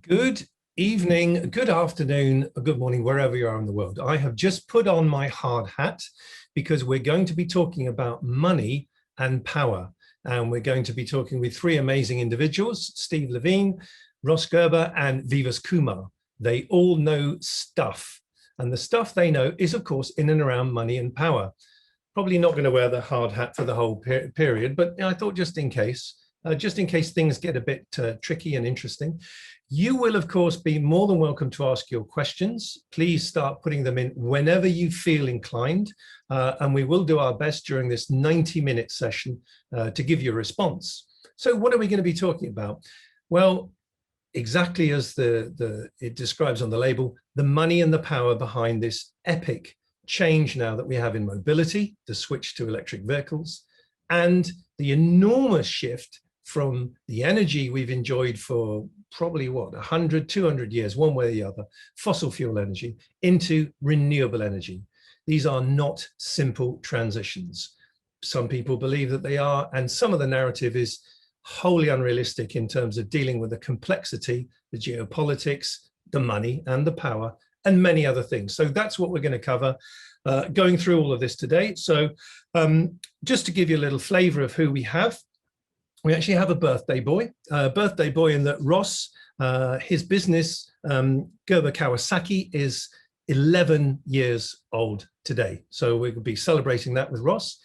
Good evening, good afternoon, good morning, wherever you are in the world. I have just put on my hard hat because we're going to be talking about money and power. And we're going to be talking with three amazing individuals, Steve LeVine, Ross Gerber, and Vivas Kumar. They all know stuff. And the stuff they know is, of course, in and around money and power. Probably not going to wear the hard hat for the whole period, but I thought just in case things get a bit tricky and interesting. You will, of course, be more than welcome to ask your questions. Please start putting them in whenever you feel inclined, and we will do our best during this 90-minute session to give you a response. So what are we going to be talking about? Well, exactly as it describes on the label, the money and the power behind this epic change now that we have in mobility, the switch to electric vehicles, and the enormous shift from the energy we've enjoyed for probably 100, 200 years, one way or the other, fossil fuel energy, into renewable energy. These are not simple transitions. Some people believe that they are, and some of the narrative is wholly unrealistic in terms of dealing with the complexity, the geopolitics, the money and the power, and many other things. So that's what we're going to cover, going through all of this today. So just to give you a little flavor of who we have, we actually have a birthday boy in that Ross, his business, Gerber Kawasaki, is 11 years old today. So we're going to be celebrating that with Ross.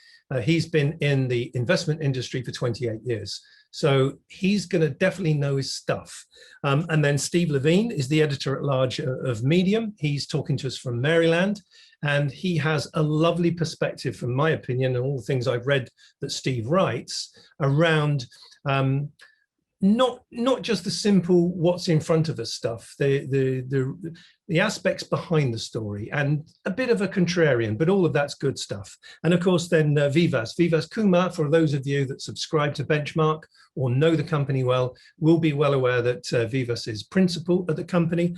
He's been in the investment industry for 28 years. So he's going to definitely know his stuff. And then Steve LeVine is the editor at large of Medium. He's talking to us from Maryland. And he has a lovely perspective, from my opinion, and all the things I've read that Steve writes around not just the simple what's in front of us stuff, the aspects behind the story, and a bit of a contrarian, but all of that's good stuff. And of course, then Vivas Kumar, for those of you that subscribe to Benchmark or know the company well, will be well aware that Vivas is principal at the company.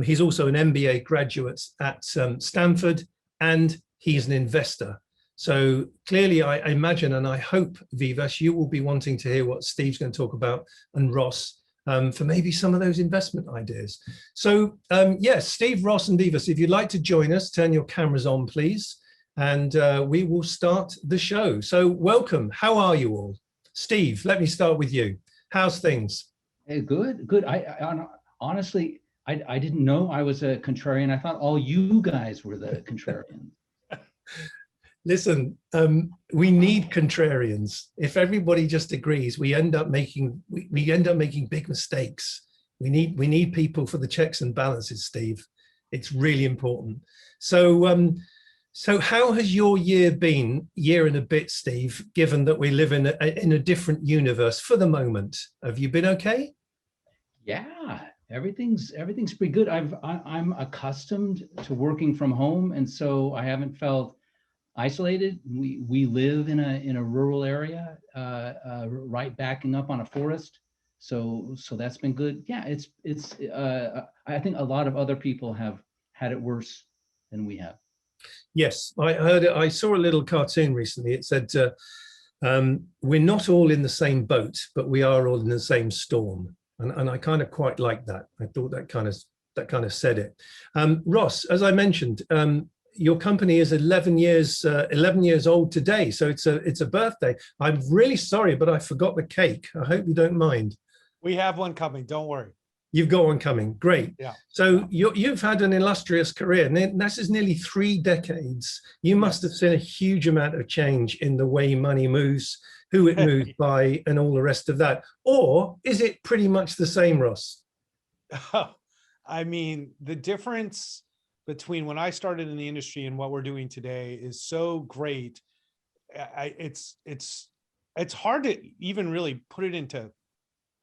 He's also an MBA graduate at Stanford, and he's an investor. So clearly, I imagine, and I hope, Vivas, you will be wanting to hear what Steve's going to talk about, and Ross, for maybe some of those investment ideas. So yes, Steve, Ross, and Vivas, if you'd like to join us, turn your cameras on, please, and we will start the show. So welcome. How are you all? Steve, let me start with you. How's things? Hey, good. I honestly, I didn't know I was a contrarian. I thought all you guys were the contrarians. Listen, we need contrarians. If everybody just agrees, we end up making big mistakes. We need people for the checks and balances, Steve. It's really important. So so how has your year been, year and a bit, Steve, given that we live in a different universe for the moment? Have you been okay? Yeah, everything's pretty good. I'm accustomed to working from home, and so I haven't felt isolated. We live in a rural area, right backing up on a forest, so that's been good. Yeah, it's I think a lot of other people have had it worse than we have. Yes, I heard it. I saw a little cartoon recently. It said, we're not all in the same boat, but we are all in the same storm. And I kind of quite like that. I thought that kind of said it. Ross, as I mentioned, your company is 11 years old today, so it's a birthday. I'm really sorry, but I forgot the cake. I hope you don't mind. We have one coming. Don't worry. You've got one coming. Great. Yeah. So you've had an illustrious career, and this is nearly 3 decades. You must have seen a huge amount of change in the way money moves, who it moves by, and all the rest of that. Or is it pretty much the same, Ross? I mean, the difference between when I started in the industry and what we're doing today is so great. It's hard to even really put it into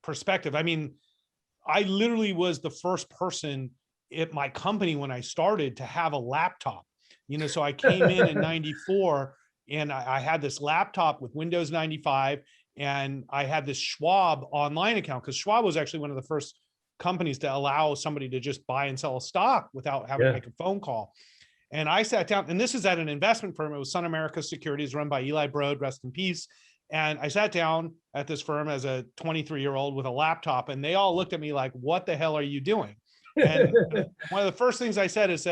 perspective. I mean, I literally was the first person at my company when I started to have a laptop, so I came in 94, and I had this laptop with Windows 95, and I had this Schwab online account, because Schwab was actually one of the first companies to allow somebody to just buy and sell a stock without having to make a phone call. And I sat down, and this is at an investment firm. It was Sun America Securities, run by Eli Broad, rest in peace. And I sat down at this firm as a 23-year-old with a laptop, and they all looked at me like, what the hell are you doing? And one of the first things I said is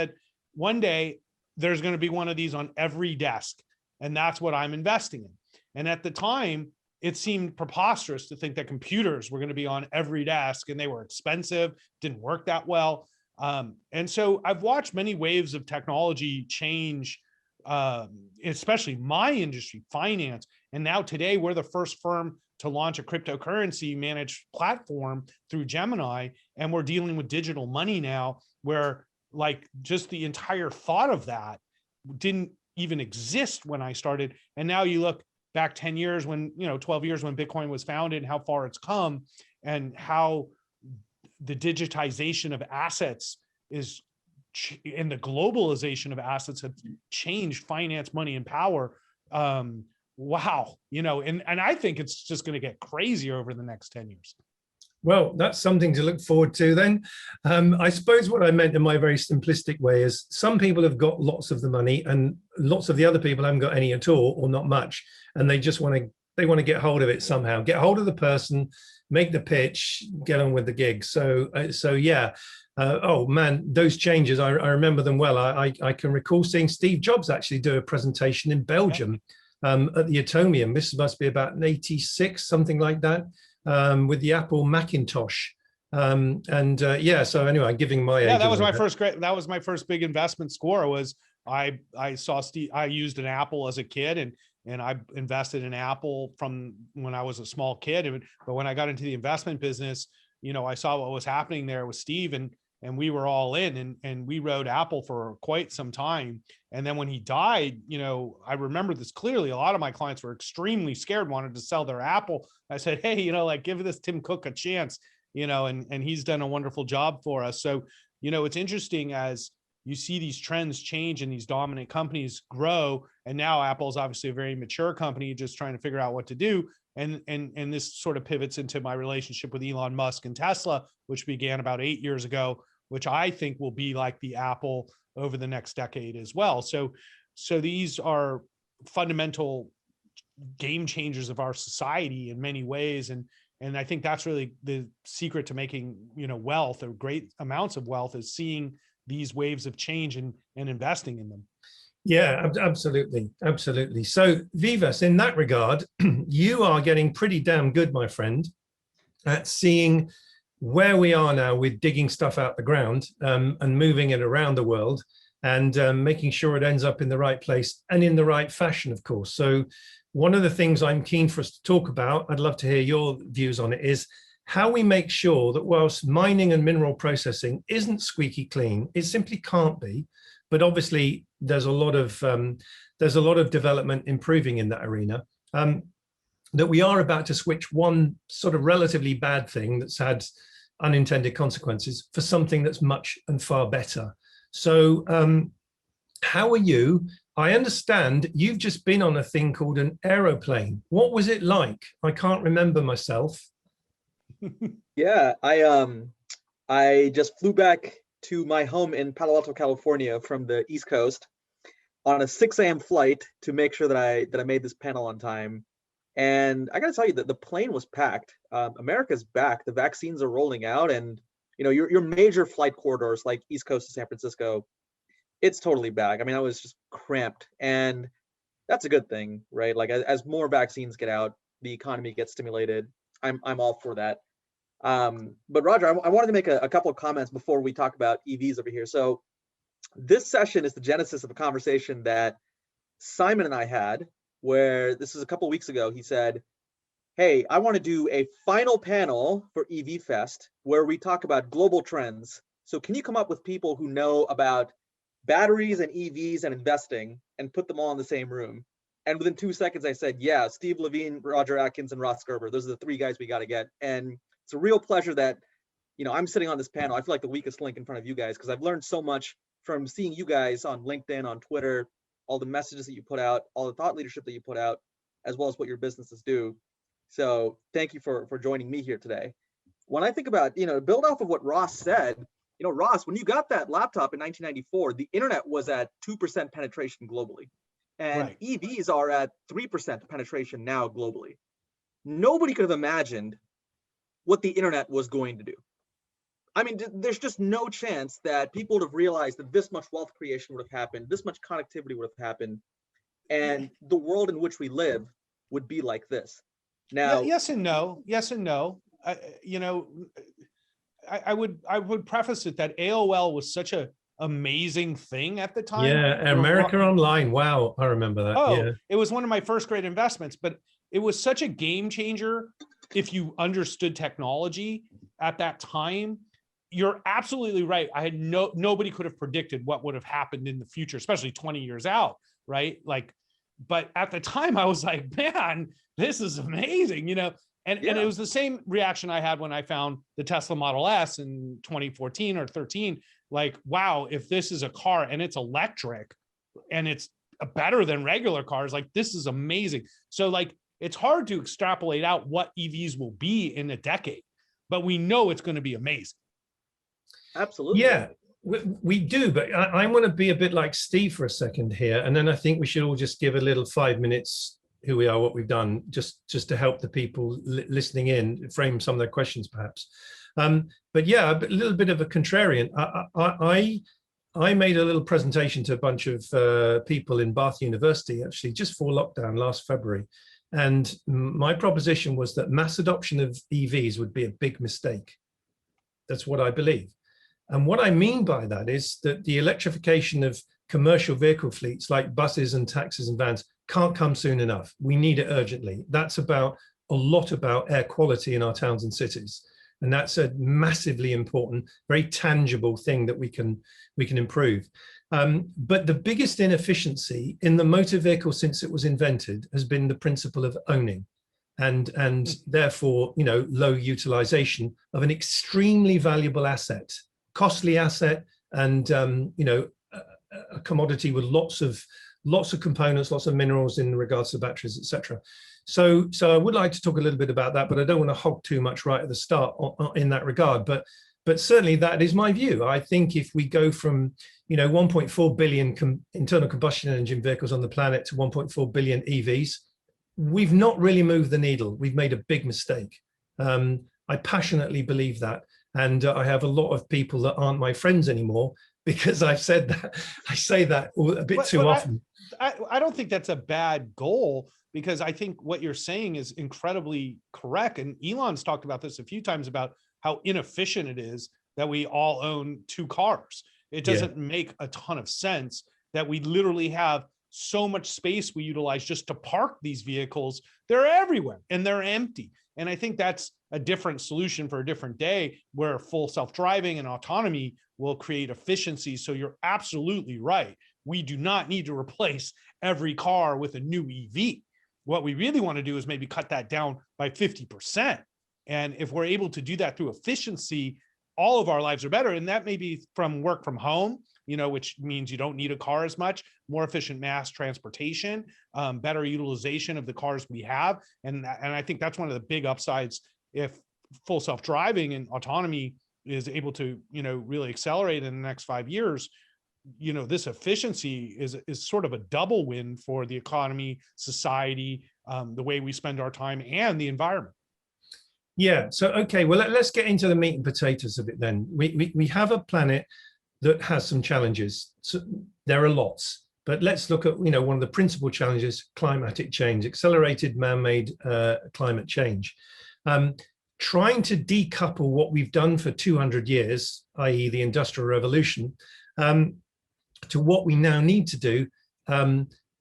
one day there's going to be one of these on every desk, and that's what I'm investing in. And at the time, it seemed preposterous to think that computers were going to be on every desk, and they were expensive, didn't work that well. And so I've watched many waves of technology change, especially my industry, finance. And now today we're the first firm to launch a cryptocurrency managed platform through Gemini. And we're dealing with digital money now, where like just the entire thought of that didn't even exist when I started. And now you look back 10 years 12 years when Bitcoin was founded, and how far it's come, and how the digitization of assets and the globalization of assets have changed finance, money, and power. Wow. And I think it's just going to get crazier over the next 10 years. Well, that's something to look forward to then. I suppose what I meant in my very simplistic way is some people have got lots of the money, and lots of the other people haven't got any at all, or not much. And they just want to get hold of it somehow, get hold of the person, make the pitch, get on with the gig. So yeah. Oh man, those changes, I remember them well. I can recall seeing Steve Jobs actually do a presentation in Belgium at the Atomium. This must be about 86, something like that. With the Apple Macintosh, yeah. So anyway, giving my age. That was my first big investment score. Was I saw Steve. I used an Apple as a kid, and I invested in Apple from when I was a small kid. But when I got into the investment business, I saw what was happening there with Steve, and we were all in, and we rode Apple for quite some time. And then when he died, I remember this clearly. A lot of my clients were extremely scared, wanted to sell their Apple. I said, hey, give this Tim Cook a chance, and he's done a wonderful job for us. So, it's interesting as you see these trends change and these dominant companies grow. And now Apple is obviously a very mature company, just trying to figure out what to do. And this sort of pivots into my relationship with Elon Musk and Tesla, which began about 8 years ago, which I think will be like the Apple over the next decade as well. So these are fundamental game changers of our society in many ways. And I think that's really the secret to making, wealth, or great amounts of wealth, is seeing these waves of change and investing in them. Yeah, absolutely. Absolutely. So Vivas, in that regard, you are getting pretty damn good, my friend, at seeing where we are now with digging stuff out the ground and moving it around the world, and making sure it ends up in the right place and in the right fashion, of course. So one of the things I'm keen for us to talk about, I'd love to hear your views on it, is how we make sure that whilst mining and mineral processing isn't squeaky clean, it simply can't be, but obviously there's a lot of development improving in that arena, that we are about to switch one sort of relatively bad thing that's had unintended consequences for something that's much and far better. So how are you? I understand you've just been on a thing called an aeroplane. What was it like? I can't remember myself. Yeah, I just flew back to my home in Palo Alto, California from the East Coast on a 6 a.m. flight to make sure that I made this panel on time. And I got to tell you that the plane was packed. America's back. The vaccines are rolling out, and your major flight corridors like East Coast to San Francisco, it's totally back. I mean, I was just cramped, and that's a good thing, right? Like as more vaccines get out, the economy gets stimulated. I'm all for that. But Roger, I wanted to make a couple of comments before we talk about EVs over here. So this session is the genesis of a conversation that Simon and I had, where this is a couple of weeks ago. He said, hey, I want to do a final panel for EVFest where we talk about global trends. So can you come up with people who know about batteries and EVs and investing and put them all in the same room? And within 2 seconds, I said, yeah, Steve LeVine, Roger Atkins, and Ross Gerber. Those are the 3 guys we got to get. And it's a real pleasure that, I'm sitting on this panel. I feel like the weakest link in front of you guys, because I've learned so much from seeing you guys on LinkedIn, on Twitter, all the messages that you put out, all the thought leadership that you put out, as well as what your businesses do. So thank you for joining me here today. When I think about, build off of what Ross said, Ross, when you got that laptop in 1994, the internet was at 2% penetration globally. And Right. EVs are at 3% penetration now globally. Nobody could have imagined what the internet was going to do. I mean, there's just no chance that people would have realized that this much wealth creation would have happened, this much connectivity would have happened, and the world in which we live would be like this. Yeah, Now, yes and no. Yes and no. You know, I would preface it that AOL was such a amazing thing at the time. Yeah, Where America Online. Wow, I remember that. Yeah. it was one of my first great investments, but it was such a game changer if you understood technology at that time. You're absolutely right. I had nobody could have predicted what would have happened in the future, especially 20 years out, right? Like, but at the time I was like, man, this is amazing, you know? And it was the same reaction I had when I found the Tesla Model S in 2014 or 13. Like, wow, if this is a car and it's electric and it's better than regular cars, like this is amazing. So like, it's hard to extrapolate out what EVs will be in a decade, but we know it's going to be amazing. absolutely. Yeah, we do, but I want to be a bit like Steve for a second here. And then I think we should all just give a little 5 minutes who we are, what we've done, just to help the people listening in frame some of their questions perhaps. But yeah, a little bit of a contrarian. I made a little presentation to a bunch of people in Bath University, actually, just for lockdown last February. And my proposition was that mass adoption of EVs would be a big mistake. That's what I believe. And what I mean by that is that the electrification of commercial vehicle fleets like buses and taxis and vans can't come soon enough. We need it urgently. That's about a lot about air quality in our towns and cities. And that's a massively important, very tangible thing that we can improve. But the biggest inefficiency in the motor vehicle since it was invented has been the principle of owning, and therefore, you know, low utilization of an extremely valuable asset, costly asset, and you know, a commodity with lots of components, lots of minerals in regards to batteries, etc. So I would like to talk a little bit about that, but I don't want to hog too much right at the start in that regard. But certainly that is my view. I think if we go from, you know, 1.4 billion internal combustion engine vehicles on the planet to 1.4 billion EVs, we've not really moved the needle. We've made a big mistake. I passionately believe that. And I have a lot of people that aren't my friends anymore because I've said that. I say that a bit too often. I don't think that's a bad goal, because I think what you're saying is incredibly correct. And Elon's talked about this a few times about how inefficient it is that we all own 2 cars. It doesn't make a ton of sense that we literally have so much space we utilize just to park these vehicles. They're everywhere and they're empty. And I think that's a different solution for a different day, where full self-driving and autonomy will create efficiency. So you're absolutely right. We do not need to replace every car with a new EV. What we really want to do is maybe cut that down by 50%. And if we're able to do that through efficiency, all of our lives are better. And that may be from work from home, you know, which means you don't need a car as much, more efficient mass transportation, better utilization of the cars we have. And I think that's one of the big upsides if full self-driving and autonomy is able to, you know, really accelerate in the next 5 years. You know, this efficiency is sort of a double win for the economy, society, the way we spend our time, and the environment. Yeah. So, okay, well, let's get into the meat and potatoes of it then. We have a planet that has some challenges. So there are lots, but let's look at, you know, one of the principal challenges: climatic change, accelerated man-made climate change. Trying to decouple what we've done for 200 years, i.e. the Industrial Revolution, to what we now need to do.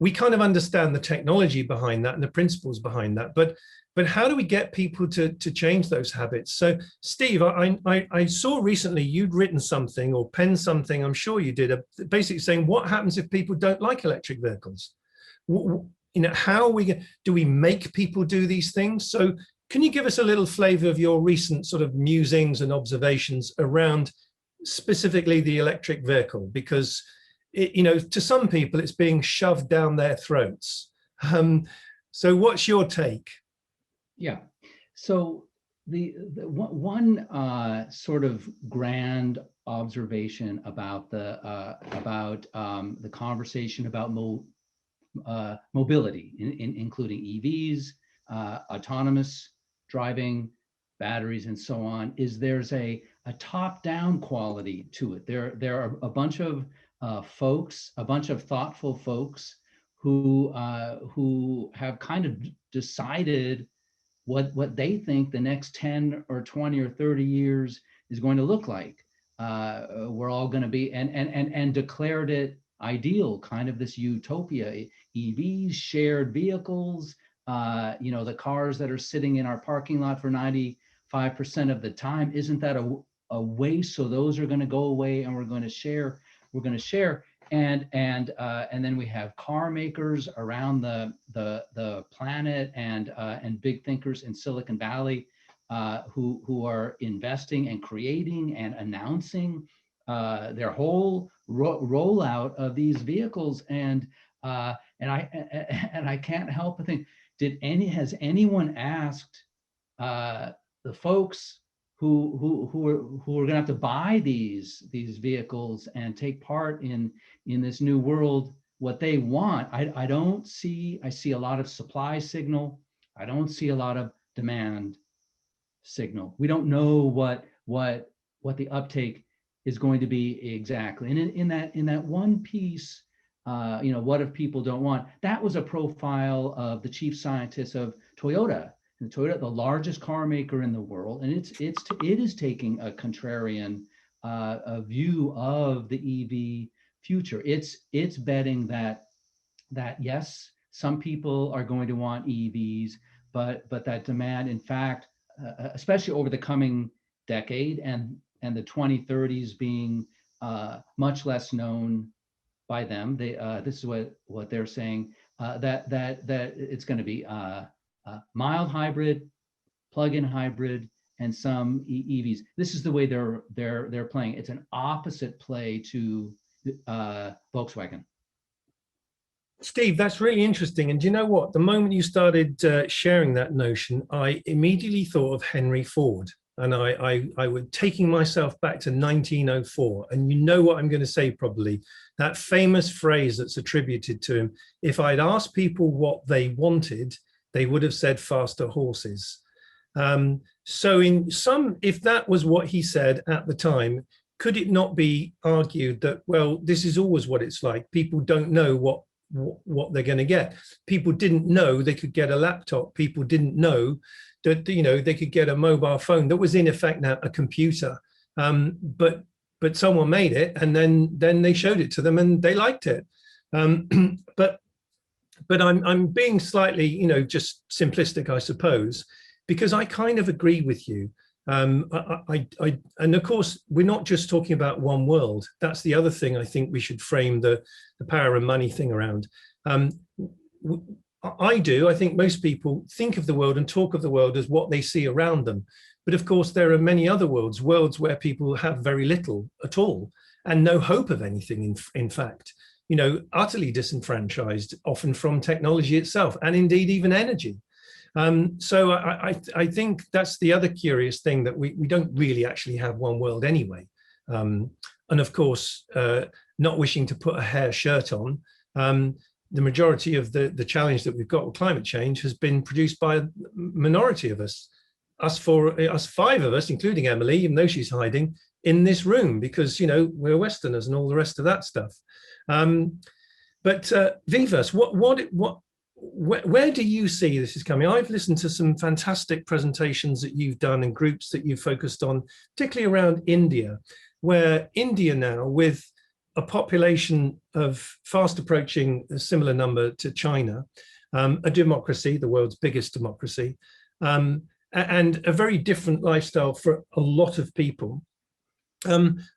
We kind of understand the technology behind that and the principles behind that, but how do we get people to change those habits? So Steve, I saw recently you'd written something or penned something, I'm sure you did, basically saying what happens if people don't like electric vehicles? You know, how do we make people do these things? So can you give us a little flavor of your recent sort of musings and observations around specifically the electric vehicle? Because you know, to some people, it's being shoved down their throats. So what's your take? Yeah. So the one sort of grand observation about the conversation about mobility, including EVs, autonomous driving, batteries, and so on, is there's a top-down quality to it. There are a bunch of folks, a bunch of thoughtful folks who have kind of decided what they think the next 10 or 20 or 30 years is going to look like. We're all going to be, and declared it ideal, kind of this utopia. EVs, shared vehicles, the cars that are sitting in our parking lot for 95% of the time, isn't that a waste? So those are going to go away, and we're going to share. And then we have car makers around the planet, and big thinkers in Silicon Valley who are investing and creating and announcing their whole rollout of these vehicles. And I can't help but think, has anyone asked the folks who are going to have to buy these vehicles and take part in this new world what they want? I see a lot of supply signal. I don't see a lot of demand signal. We don't know what the uptake is going to be exactly. And in that one piece, what if people don't want? That was a profile of the chief scientist of Toyota. And Toyota, the largest car maker in the world, and it is taking a contrarian a view of the EV future. It's betting that yes, some people are going to want EVs, but that demand, in fact, especially over the coming decade and the 2030s being much less known by them. This is what they're saying, that it's going to be mild hybrid, plug-in hybrid, and some EVs. This is the way they're playing. It's an opposite play to Volkswagen. Steve, that's really interesting. And do you know what? The moment you started sharing that notion, I immediately thought of Henry Ford. And I was taking myself back to 1904. And you know what I'm going to say probably, that famous phrase that's attributed to him. If I'd asked people what they wanted, they would have said faster horses. So if that was what he said at the time, could it not be argued that, well, this is always what it's like? People don't know what they're going to get. People didn't know they could get a laptop. People didn't know that they could get a mobile phone that was in effect now a computer. But someone made it, and then they showed it to them and they liked it. But I'm being slightly just simplistic, I suppose, because I kind of agree with you. And of course, we're not just talking about one world. That's the other thing I think we should frame the power and money thing around. I think most people think of the world and talk of the world as what they see around them. But of course, there are many other worlds where people have very little at all and no hope of anything, in fact, utterly disenfranchised, often from technology itself, and indeed even energy. So I think that's the other curious thing, that we don't really actually have one world anyway. And of course, not wishing to put a hair shirt on, the majority of the challenge that we've got with climate change has been produced by a minority of us five of us, including Emily, even though she's hiding, in this room, because we're Westerners and all the rest of that stuff. But Vivas, where do you see this is coming? I've listened to some fantastic presentations that you've done and groups that you've focused on, particularly around India, where India now, with a population of fast approaching a similar number to China, a democracy, the world's biggest democracy, and a very different lifestyle for a lot of people.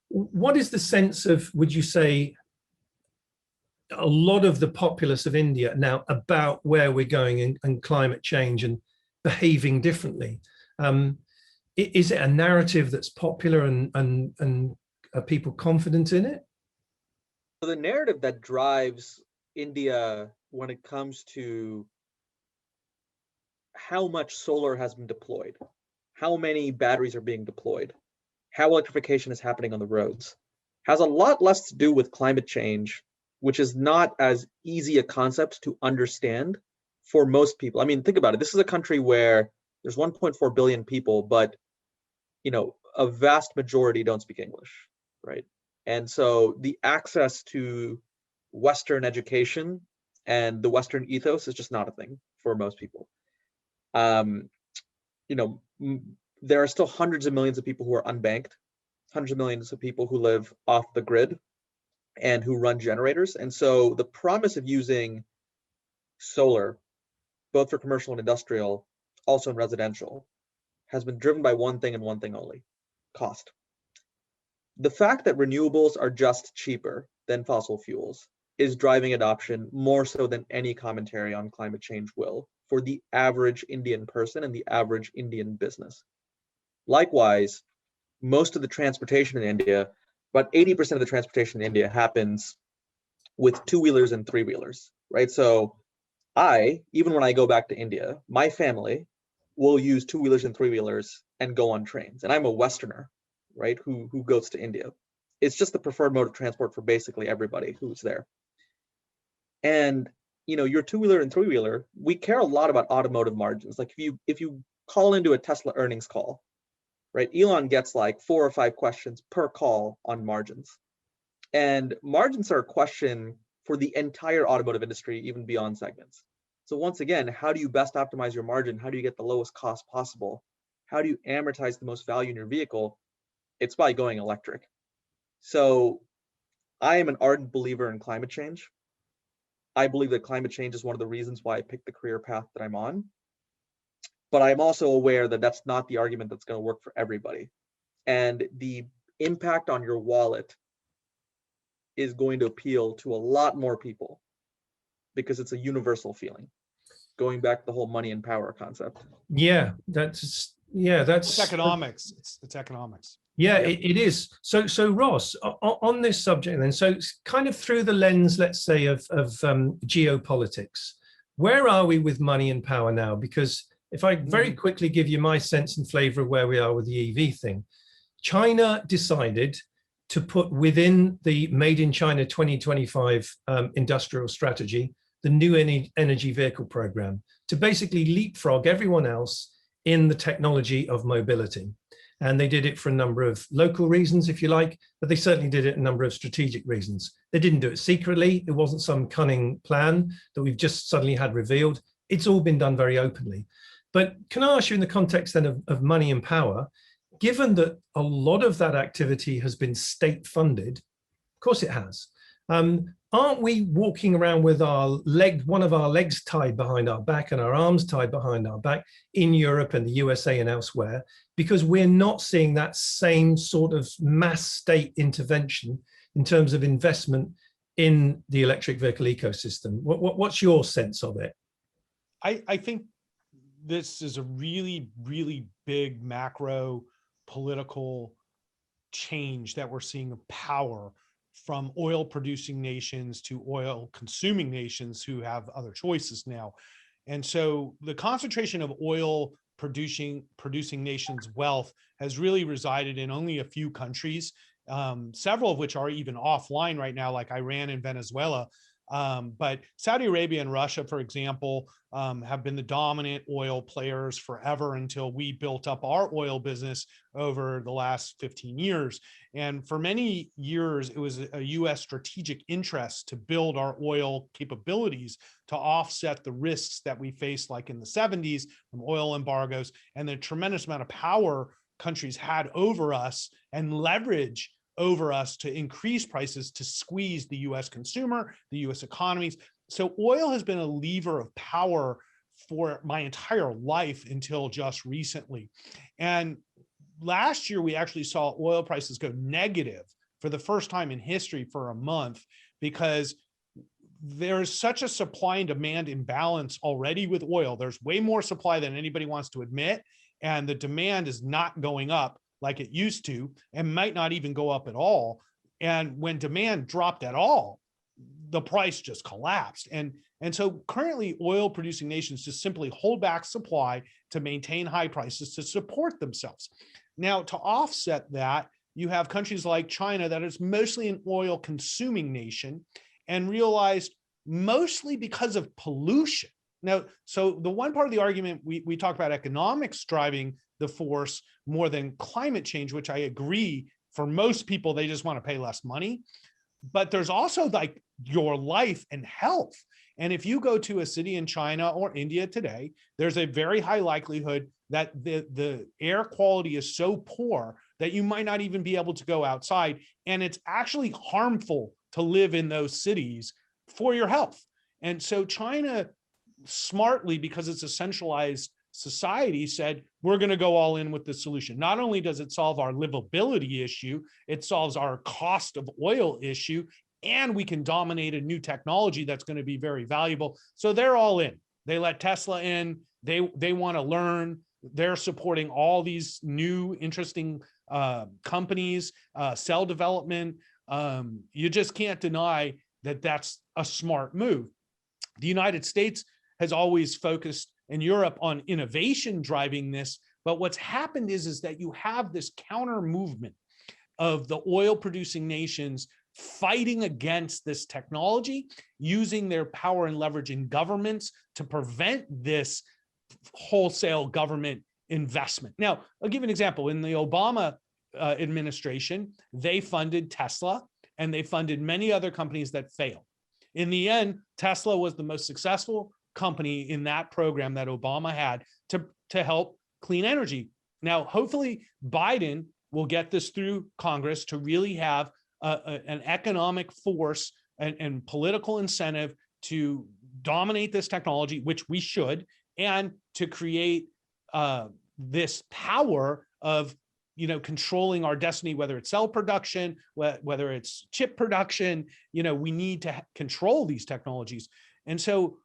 What is the sense of, would you say, a lot of the populace of India now about where we're going and climate change and behaving differently? Is it a narrative that's popular and are people confident in it? So the narrative that drives India when it comes to how much solar has been deployed, how many batteries are being deployed, how electrification is happening on the roads, has a lot less to do with climate change which is not as easy a concept to understand for most people. I mean, think about it. This is a country where there's 1.4 billion people, but a vast majority don't speak English, right? And so the access to Western education and the Western ethos is just not a thing for most people. There are still hundreds of millions of people who are unbanked, hundreds of millions of people who live off the grid and who run generators. And so the promise of using solar, both for commercial and industrial, also in residential, has been driven by one thing and one thing only: cost. The fact that renewables are just cheaper than fossil fuels is driving adoption more so than any commentary on climate change will for the average Indian person and the average Indian business. Likewise, most of the transportation in India, about 80% of the transportation in India happens with two-wheelers and three-wheelers, right? So even when I go back to India, my family will use two-wheelers and three-wheelers and go on trains. And I'm a Westerner, right, who goes to India. It's just the preferred mode of transport for basically everybody who's there. And your two-wheeler and three-wheeler, we care a lot about automotive margins. Like if you call into a Tesla earnings call, right, Elon gets like 4 or 5 questions per call on margins. And margins are a question for the entire automotive industry, even beyond segments. So once again, how do you best optimize your margin? How do you get the lowest cost possible? How do you amortize the most value in your vehicle? It's by going electric. So I am an ardent believer in climate change. I believe that climate change is one of the reasons why I picked the career path that I'm on. But I'm also aware that that's not the argument that's going to work for everybody. And the impact on your wallet is going to appeal to a lot more people because it's a universal feeling. Going back to the whole money and power concept. Yeah, that's It's economics. It's economics. Yeah, Yep. it is. So Ross, on this subject then, so kind of through the lens, let's say, of geopolitics, where are we with money and power now? Because if I very quickly give you my sense and flavor of where we are with the EV thing, China decided to put within the Made in China 2025 industrial strategy, the new energy vehicle program, to basically leapfrog everyone else in the technology of mobility. And they did it for a number of local reasons, if you like, but they certainly did it a number of strategic reasons. They didn't do it secretly. It wasn't some cunning plan that we've just suddenly had revealed. It's all been done very openly. But can I ask you, in the context then of money and power, given that a lot of that activity has been state funded, of course it has, aren't we walking around with one of our legs tied behind our back and our arms tied behind our back in Europe and the USA and elsewhere, because we're not seeing that same sort of mass state intervention in terms of investment in the electric vehicle ecosystem? What's your sense of it? I think this is a really, really big macro political change that we're seeing of power from oil producing nations to oil consuming nations who have other choices now. And so the concentration of oil producing nations' wealth has really resided in only a few countries, several of which are even offline right now, like Iran and Venezuela. But Saudi Arabia and Russia, for example, have been the dominant oil players forever until we built up our oil business over the last 15 years. And for many years, it was a U.S. strategic interest to build our oil capabilities to offset the risks that we faced, like in the 70s from oil embargoes and the tremendous amount of power countries had over us and leverage over us to increase prices to squeeze the US consumer, the US economies. So oil has been a lever of power for my entire life until just recently. And last year, we actually saw oil prices go negative for the first time in history for a month, because there's such a supply and demand imbalance already with oil. There's way more supply than anybody wants to admit, and the demand is not going up like it used to, and might not even go up at all. And when demand dropped at all, the price just collapsed. And so currently oil producing nations just simply hold back supply to maintain high prices to support themselves. Now, to offset that, you have countries like China that is mostly an oil consuming nation, and realized mostly because of pollution. Now, so the one part of the argument, we talk about economics driving the force more than climate change, which I agree, for most people, they just want to pay less money. But there's also like your life and health. And if you go to a city in China or India today, there's a very high likelihood that the air quality is so poor that you might not even be able to go outside. And it's actually harmful to live in those cities for your health. And so China smartly, because it's a centralized society, said, we're going to go all in with the solution. Not only does it solve our livability issue, it solves our cost of oil issue, and we can dominate a new technology that's going to be very valuable. So they're all in. They let Tesla in. They want to learn. They're supporting all these new interesting companies, cell development. You just can't deny that that's a smart move. The United States has always focused, in Europe, on innovation driving this. But what's happened is that you have this counter movement of the oil producing nations fighting against this technology, using their power and leverage in governments to prevent this wholesale government investment. Now, I'll give you an example. In the Obama administration, they funded Tesla and they funded many other companies that failed. In the end, Tesla was the most successful company in that program that Obama had to help clean energy. Now, hopefully Biden will get this through Congress to really have an economic force and political incentive to dominate this technology, which we should, and to create this power of controlling our destiny, whether it's cell production, whether it's chip production. We need to control these technologies. And so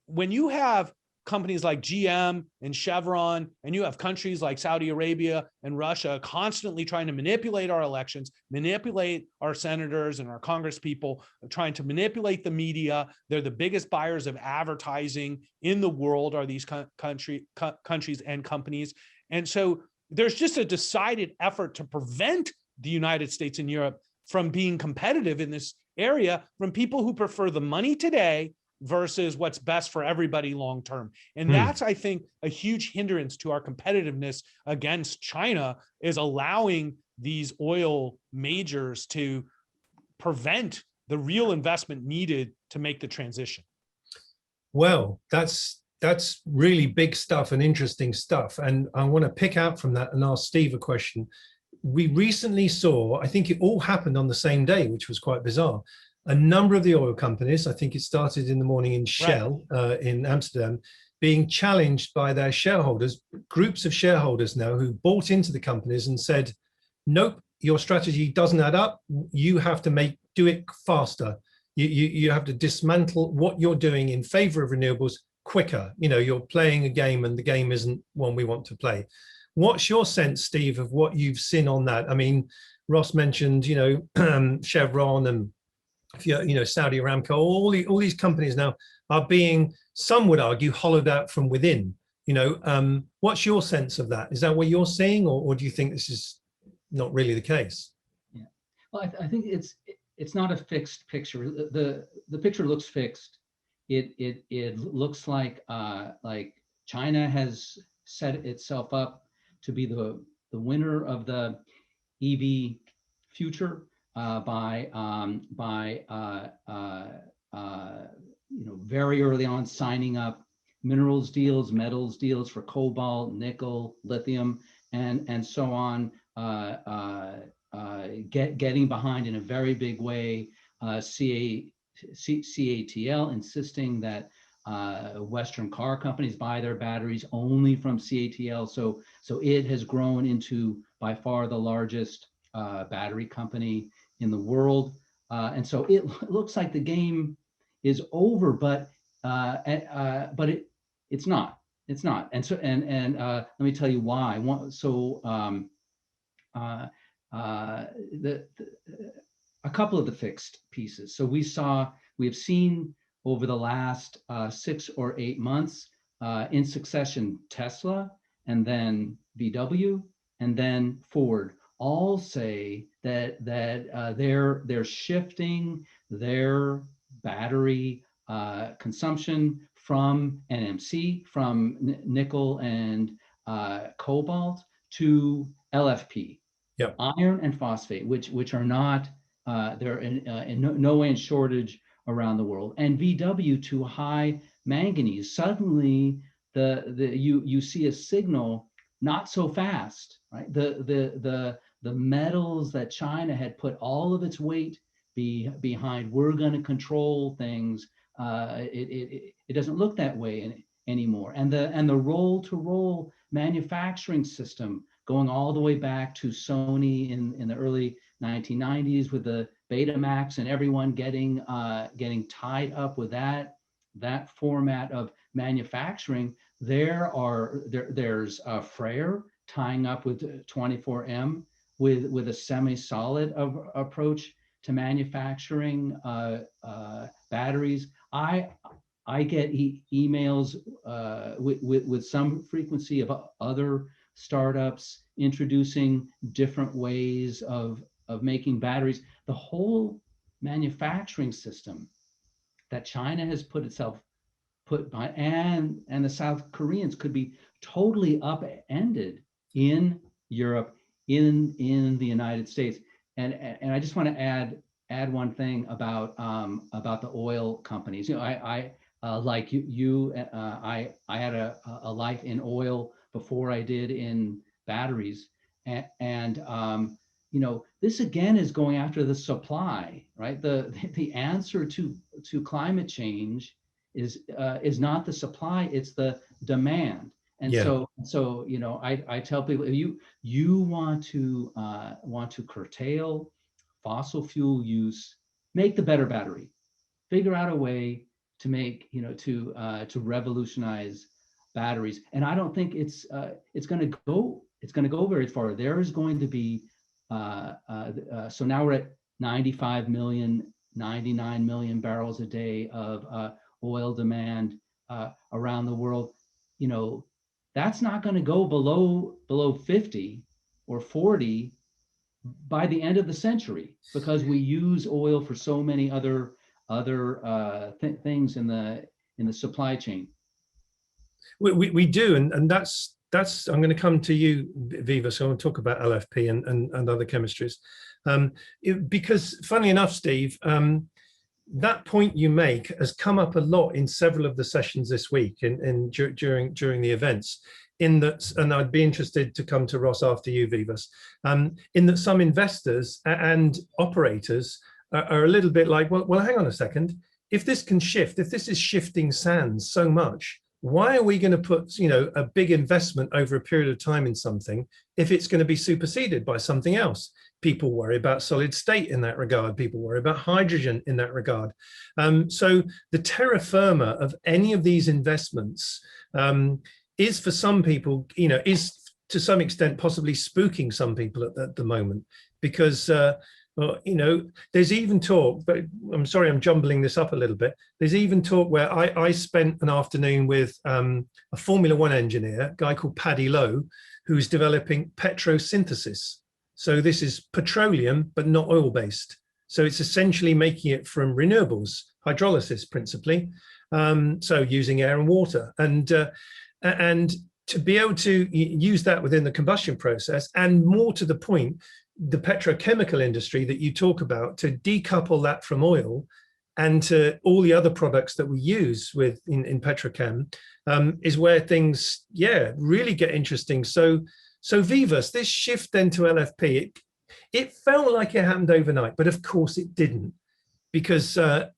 when you have companies like GM and Chevron, and you have countries like Saudi Arabia and Russia constantly trying to manipulate our elections, manipulate our senators and our Congress people, trying to manipulate the media. They're the biggest buyers of advertising in the world, are these countries and companies. And so there's just a decided effort to prevent the United States and Europe from being competitive in this area from people who prefer the money today versus what's best for everybody long term. And that's, I think, a huge hindrance to our competitiveness against China, is allowing these oil majors to prevent the real investment needed to make the transition. Well, that's really big stuff and interesting stuff. And I want to pick out from that and ask Steve a question. We recently saw, I think it all happened on the same day, which was quite bizarre. A number of the oil companies, I think it started in the morning in Shell, in Amsterdam, being challenged by their shareholders, groups of shareholders now who bought into the companies and said, nope, your strategy doesn't add up. You have to do it faster. You have to dismantle what you're doing in favor of renewables quicker. You're playing a game and the game isn't one we want to play. What's your sense, Steve, of what you've seen on that? I mean, Ross mentioned, Chevron and Saudi Aramco, all these companies now are being, some would argue, hollowed out from within. What's your sense of that? Is that what you're seeing, or do you think this is not really the case? Yeah, well, I think it's not a fixed picture. The picture looks fixed. It looks like China has set itself up to be the winner of the EV future. By very early on signing up minerals deals, metals deals for cobalt, nickel, lithium, and so on. Getting behind in a very big way CATL, insisting that Western car companies buy their batteries only from CATL. So it has grown into by far the largest battery company in the world, and so it looks like the game is over, but it's not. It's not. And so let me tell you why. A couple of the fixed pieces. So we have seen over the last 6 or 8 months in succession, Tesla, and then VW, and then Ford all say that they're shifting their battery consumption from NMC, from nickel and cobalt, to LFP, Yep. iron and phosphate, which are not they're in no way in shortage around the world, and VW to high manganese. Suddenly, you see a signal, not so fast, right? The metals that China had put all of its weight behind, we're going to control things. It doesn't look that way anymore. And the roll-to-roll manufacturing system, going all the way back to Sony in the early 1990s with the Betamax and everyone getting tied up with that format of manufacturing. There's Freyr tying up with 24M with a semi-solid approach to manufacturing batteries. I get emails with some frequency of other startups introducing different ways of making batteries. The whole manufacturing system that China has put by, and the South Koreans could be totally upended in Europe, in the United States. And I just want to add one thing about the oil companies. You know, I like you, I had a life in oil before I did in batteries, and you know, this again is going after the supply, right? The answer to climate change is not the supply, it's the demand. And Yeah. so you know, I tell people, if you want to curtail fossil fuel use, make the better battery. Figure out a way to make, you know, to revolutionize batteries. And I don't think it's going to go very far. There is going to be so now we're at 95 million, 99 million barrels a day of oil demand around the world. You know, that's not going to go below 50 or 40 by the end of the century, because we use oil for so many other things in the supply chain. We do, and that's I'm going to come to you, Viva. So I want to talk about LFP and other chemistries, because funnily enough, Steve, that point you make has come up a lot in several of the sessions this week during the events. In that, and I'd be interested to come to Ross after you, Vivas, in that some investors and operators are a little bit like, well, hang on a second. If this can shift, if this is shifting sands so much, why are we going to put, you know, a big investment over a period of time in something if it's going to be superseded by something else? People worry about solid state in that regard. People worry about hydrogen in that regard. So the terra firma of any of these investments is, for some people, you know, is to some extent possibly spooking some people at the moment, because well, you know, there's even talk, but I'm sorry, I'm jumbling this up a little bit. There's even talk where I spent an afternoon with a Formula One engineer, a guy called Paddy Lowe, who's developing petrosynthesis. So this is petroleum, but not oil-based. So it's essentially making it from renewables, hydrolysis principally. So using air and water, and to be able to use that within the combustion process, and more to the point, the petrochemical industry that you talk about, to decouple that from oil and to all the other products that we use in petrochem, is where things, yeah, really get interesting. So Vivas, this shift then to LFP, it felt like it happened overnight, but of course it didn't, because at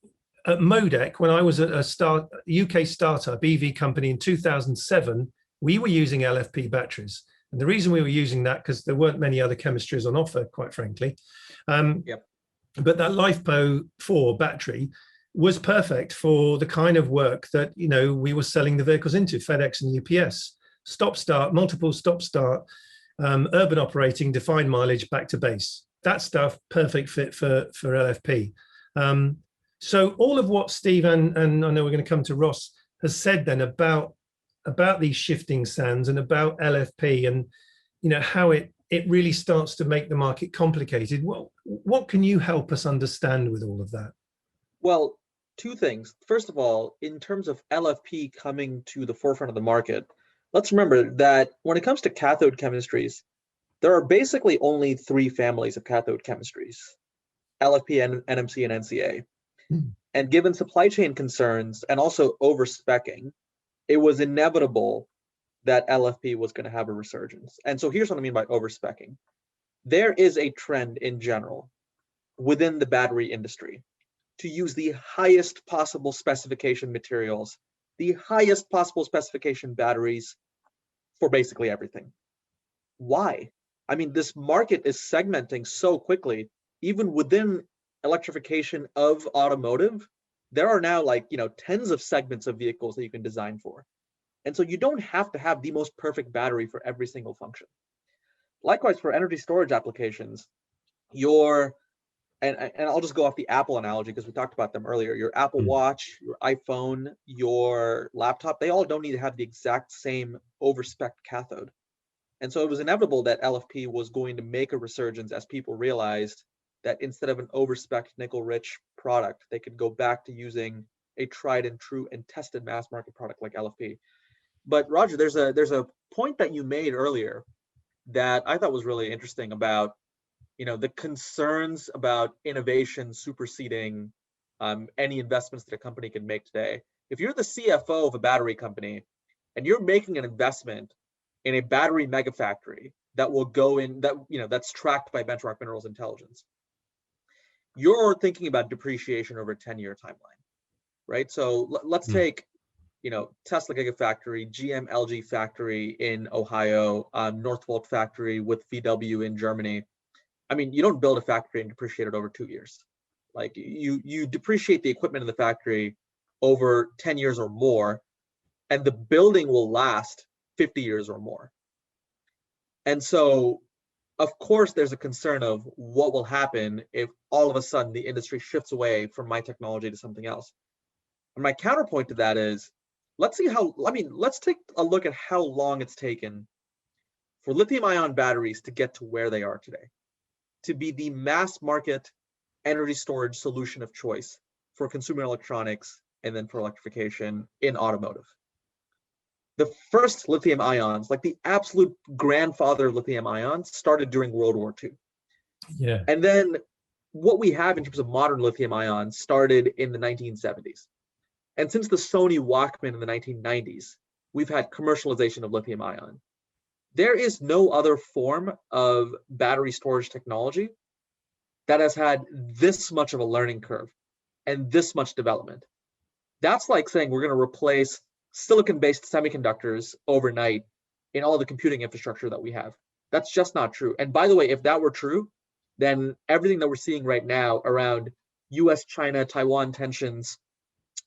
Modec, when I was at a UK startup EV company in 2007, we were using LFP batteries. And the reason we were using that, because there weren't many other chemistries on offer, quite frankly. But that LiFePO 4 battery was perfect for the kind of work that, you know, we were selling the vehicles into, FedEx and UPS. Stop-start, multiple stop-start, urban operating, defined mileage, back to base. That stuff, perfect fit for LFP. So all of what Steve and I know we're going to come to Ross has said then about these shifting sands and about LFP, and you know how it really starts to make the market complicated. Well, what can you help us understand with all of that? Well, two things. First of all, in terms of LFP coming to the forefront of the market, let's remember that when it comes to cathode chemistries, there are basically only three families of cathode chemistries: LFP, NMC, and NCA. And given supply chain concerns and also overspeccing, it was inevitable that LFP was going to have a resurgence. And so here's what I mean by overspeccing. There is a trend in general within the battery industry to use the highest possible specification materials, the highest possible specification batteries for basically everything. Why? I mean, this market is segmenting so quickly. Even within electrification of automotive, there are now tens of segments of vehicles that you can design for. And so you don't have to have the most perfect battery for every single function. Likewise, for energy storage applications, and I'll just go off the Apple analogy because we talked about them earlier. Your Apple Watch, your iPhone, your laptop, they all don't need to have the exact same overspec cathode. And so it was inevitable that LFP was going to make a resurgence as people realized that instead of an overspec nickel-rich product, they could go back to using a tried and true and tested mass market product like LFP. But Roger, there's a point that you made earlier that I thought was really interesting about the concerns about innovation superseding any investments that a company can make today. If you're the CFO of a battery company and you're making an investment in a battery mega factory that will go in, that's tracked by Benchmark Minerals Intelligence, you're thinking about depreciation over a 10-year timeline, right? So let's take Tesla Gigafactory, GM LG factory in Ohio, Northvolt factory with VW in Germany. I mean, you don't build a factory and depreciate it over 2 years. Like you depreciate the equipment in the factory over 10 years or more, and the building will last 50 years or more. And so, of course, there's a concern of what will happen if all of a sudden the industry shifts away from my technology to something else. And my counterpoint to that is, let's take a look at how long it's taken for lithium-ion batteries to get to where they are today, to be the mass market energy storage solution of choice for consumer electronics and then for electrification in automotive. The first lithium ions, like the absolute grandfather of lithium ions, started during World War II. Yeah. And then what we have in terms of modern lithium ions started in the 1970s. And since the Sony Walkman in the 1990s, we've had commercialization of lithium ion. There is no other form of battery storage technology that has had this much of a learning curve and this much development. That's like saying we're going to replace silicon-based semiconductors overnight in all the computing infrastructure that we have. That's just not true. And by the way, if that were true, then everything that we're seeing right now around US, China, Taiwan tensions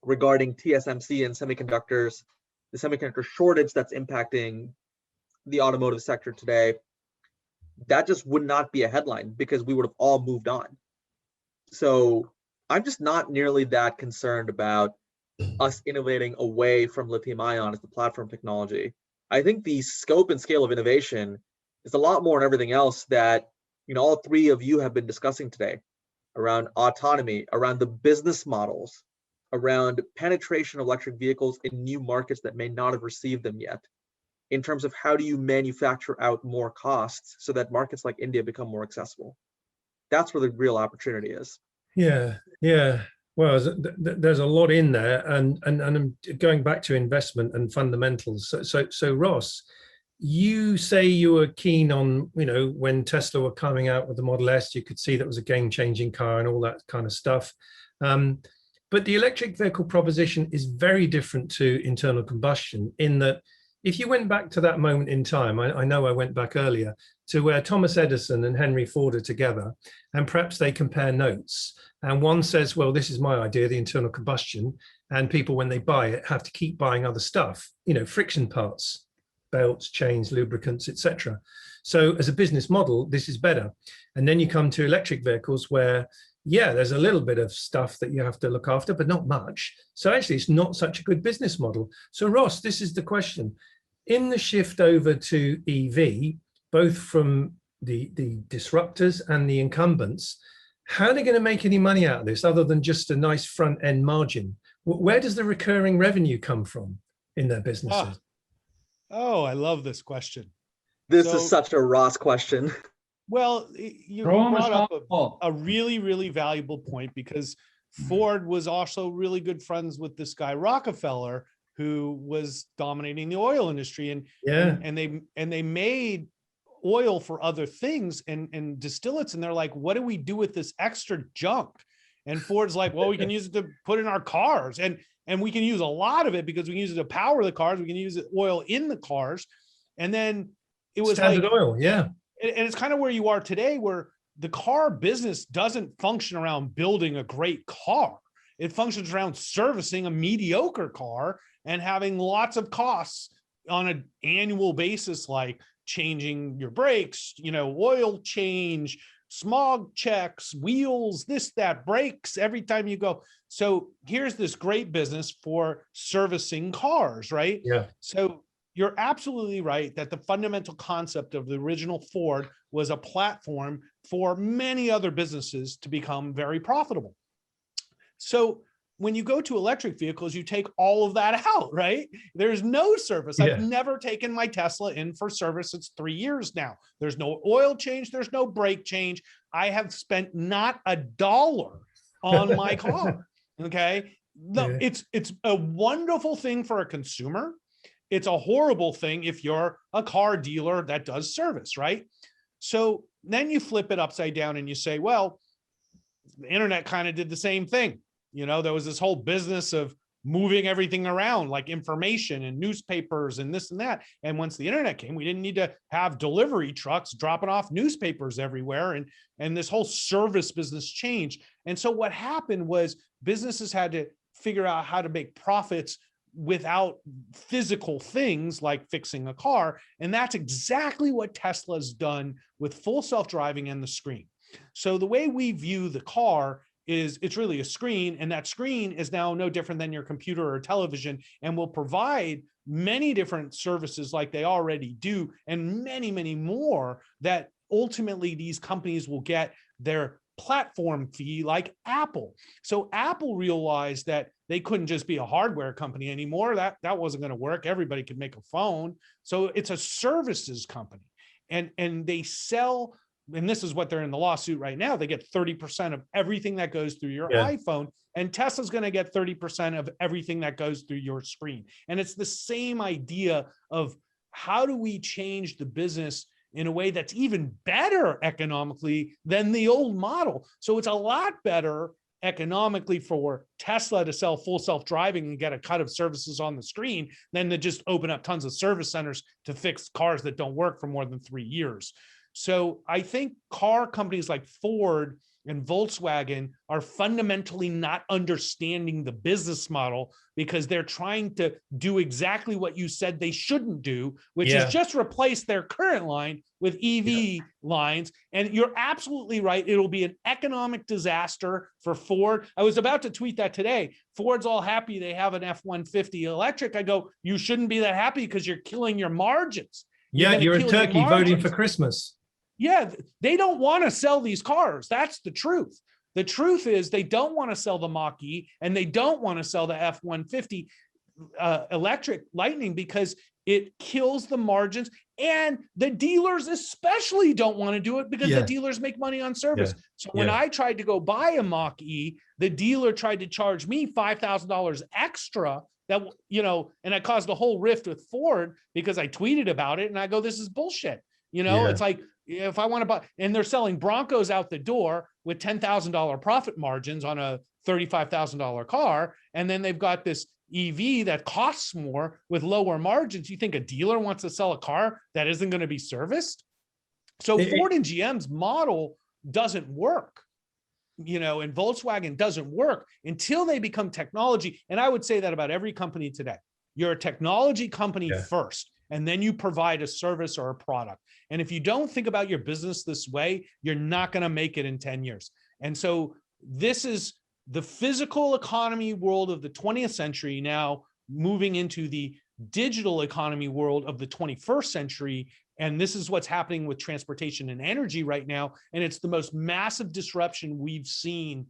regarding TSMC and semiconductors, the semiconductor shortage that's impacting the automotive sector today, that just would not be a headline because we would have all moved on. So I'm just not nearly that concerned about us innovating away from lithium ion as the platform technology. I think the scope and scale of innovation is a lot more than everything else that all three of you have been discussing today, around autonomy, around the business models, around penetration of electric vehicles in new markets that may not have received them yet, in terms of how do you manufacture out more costs so that markets like India become more accessible. That's where the real opportunity is. Yeah. Well, there's a lot in there, and I'm going back to investment and fundamentals. So Ross, you say you were keen on, when Tesla were coming out with the Model S, you could see that was a game-changing car and all that kind of stuff. But the electric vehicle proposition is very different to internal combustion in that if you went back to that moment in time, I know I went back earlier, to where Thomas Edison and Henry Ford are together, and perhaps they compare notes. And one says, well, this is my idea, the internal combustion, and people, when they buy it, have to keep buying other stuff, friction parts, belts, chains, lubricants, etc. So as a business model, this is better. And then you come to electric vehicles where, yeah, there's a little bit of stuff that you have to look after, but not much. So actually, it's not such a good business model. So Ross, this is the question. In the shift over to EV, both from the disruptors and the incumbents, how are they going to make any money out of this other than just a nice front end margin? Where does the recurring revenue come from in their businesses? Oh, I love this question. This is such a Ross question. Well, you Throw 'em a brought up softball. a really, really valuable point, because Ford was also really good friends with this guy Rockefeller, who was dominating the oil industry, and Yeah. and they made oil for other things and distillates, and they're like, what do we do with this extra junk? And Ford's like, well, we can use it to put in our cars, and we can use a lot of it because we can use it to power the cars. We can use oil in the cars, and then it was Standard like oil, yeah. And it's kind of where you are today, where the car business doesn't function around building a great car. It functions around servicing a mediocre car and having lots of costs on an annual basis, like changing your brakes, oil change, smog checks, wheels, this, that, brakes every time you go. So here's this great business for servicing cars, right? Yeah. So you're absolutely right that the fundamental concept of the original Ford was a platform for many other businesses to become very profitable. So when you go to electric vehicles, you take all of that out, right? There's no service. Yeah. I've never taken my Tesla in for service. It's 3 years now. There's no oil change. There's no brake change. I have spent not $1 on my car. Okay. No, Yeah. it's a wonderful thing for a consumer. It's a horrible thing if you're a car dealer that does service, right? So then you flip it upside down and you say, well, the internet kind of did the same thing. There was this whole business of moving everything around, like information and newspapers and this and that. And once the internet came, we didn't need to have delivery trucks dropping off newspapers everywhere. And this whole service business changed. And so what happened was businesses had to figure out how to make profits without physical things like fixing a car. And that's exactly what Tesla's done with full self-driving and the screen. So the way we view the car is it's really a screen, and that screen is now no different than your computer or television, and will provide many different services like they already do, and many, many more that ultimately these companies will get their platform fee like Apple. So Apple realized that they couldn't just be a hardware company anymore. That wasn't going to work. Everybody could make a phone. So it's a services company. And they sell, and this is what they're in the lawsuit right now, they get 30% of everything that goes through your iPhone, and Tesla's going to get 30% of everything that goes through your screen. And it's the same idea of how do we change the business in a way that's even better economically than the old model. So it's a lot better economically for Tesla to sell full self-driving and get a cut of services on the screen than to just open up tons of service centers to fix cars that don't work for more than 3 years. So I think car companies like Ford and Volkswagen are fundamentally not understanding the business model, because they're trying to do exactly what you said they shouldn't do, which is just replace their current line with EV lines. And you're absolutely right. It'll be an economic disaster for Ford. I was about to tweet that today. Ford's all happy they have an F-150 electric. I go, you shouldn't be that happy because you're killing your margins. Yeah, you're in Turkey voting for Christmas. Yeah, they don't want to sell these cars. That's the truth. The truth is they don't want to sell the Mach-E, and they don't want to sell the F-150 electric Lightning because it kills the margins. And the dealers especially don't want to do it because the dealers make money on service. So when I tried to go buy a Mach-E, the dealer tried to charge me $5,000 extra. That, and I caused a whole rift with Ford because I tweeted about it, and I go, this is bullshit. It's like, if I want to buy, and they're selling Broncos out the door with $10,000 profit margins on a $35,000 car, and then they've got this EV that costs more with lower margins. You think a dealer wants to sell a car that isn't going to be serviced? So Ford and GM's model doesn't work, and Volkswagen doesn't work until they become technology. And I would say that about every company today. You're a technology company first, and then you provide a service or a product. And if you don't think about your business this way, you're not going to make it in 10 years. And so this is the physical economy world of the 20th century now moving into the digital economy world of the 21st century. And this is what's happening with transportation and energy right now. And it's the most massive disruption we've seen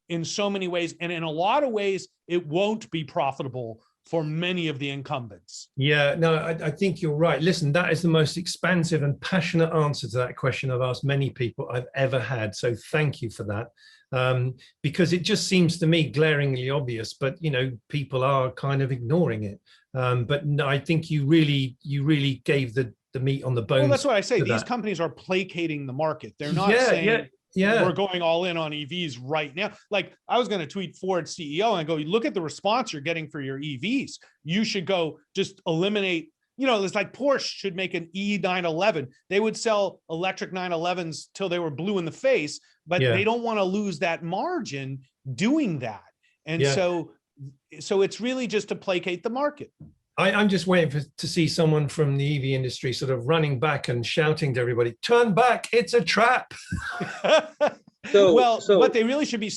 in so many ways. And in a lot of ways, it won't be profitable for many of the incumbents. Yeah, no, I think you're right. Listen, that is the most expansive and passionate answer to that question I've asked many people I've ever had. So thank you for that. Because it just seems to me glaringly obvious, but people are kind of ignoring it. But no, I think you really gave the meat on the bones. Well, that's what I say. These companies are placating the market. They're not saying, we're going all in on EVs right now. Like I was going to tweet Ford's CEO and go, look at the response you're getting for your EVs. You should go just eliminate, it's like Porsche should make an E911. They would sell electric 911s till they were blue in the face, but they don't want to lose that margin doing that. And so it's really just to placate the market. I'm just waiting to see someone from the EV industry sort of running back and shouting to everybody, turn back, it's a trap. So what they really should be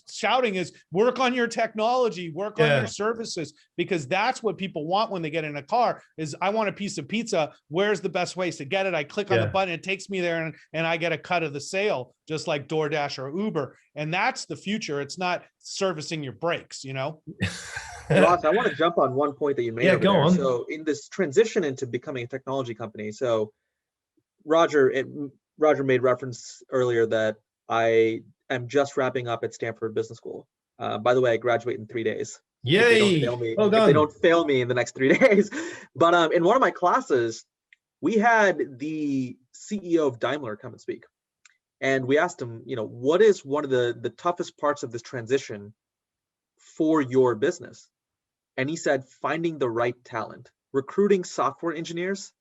shouting is work on your technology, work on your services, because that's what people want when they get in a car is I want a piece of pizza. Where's the best ways to get it? I click on the button, it takes me there and I get a cut of the sale, just like DoorDash or Uber. And that's the future. It's not servicing your brakes, Ross, I want to jump on one point that you made. Yeah, go on. So in this transition into becoming a technology company, so Roger made reference earlier that I am just wrapping up at Stanford Business School. By the way, I graduate in 3 days. Yay! If they don't fail me, well done. if they don't fail me in the next 3 days. But in one of my classes, we had the CEO of Daimler come and speak. And we asked him, what is one of the toughest parts of this transition for your business? And he said, finding the right talent, recruiting software engineers,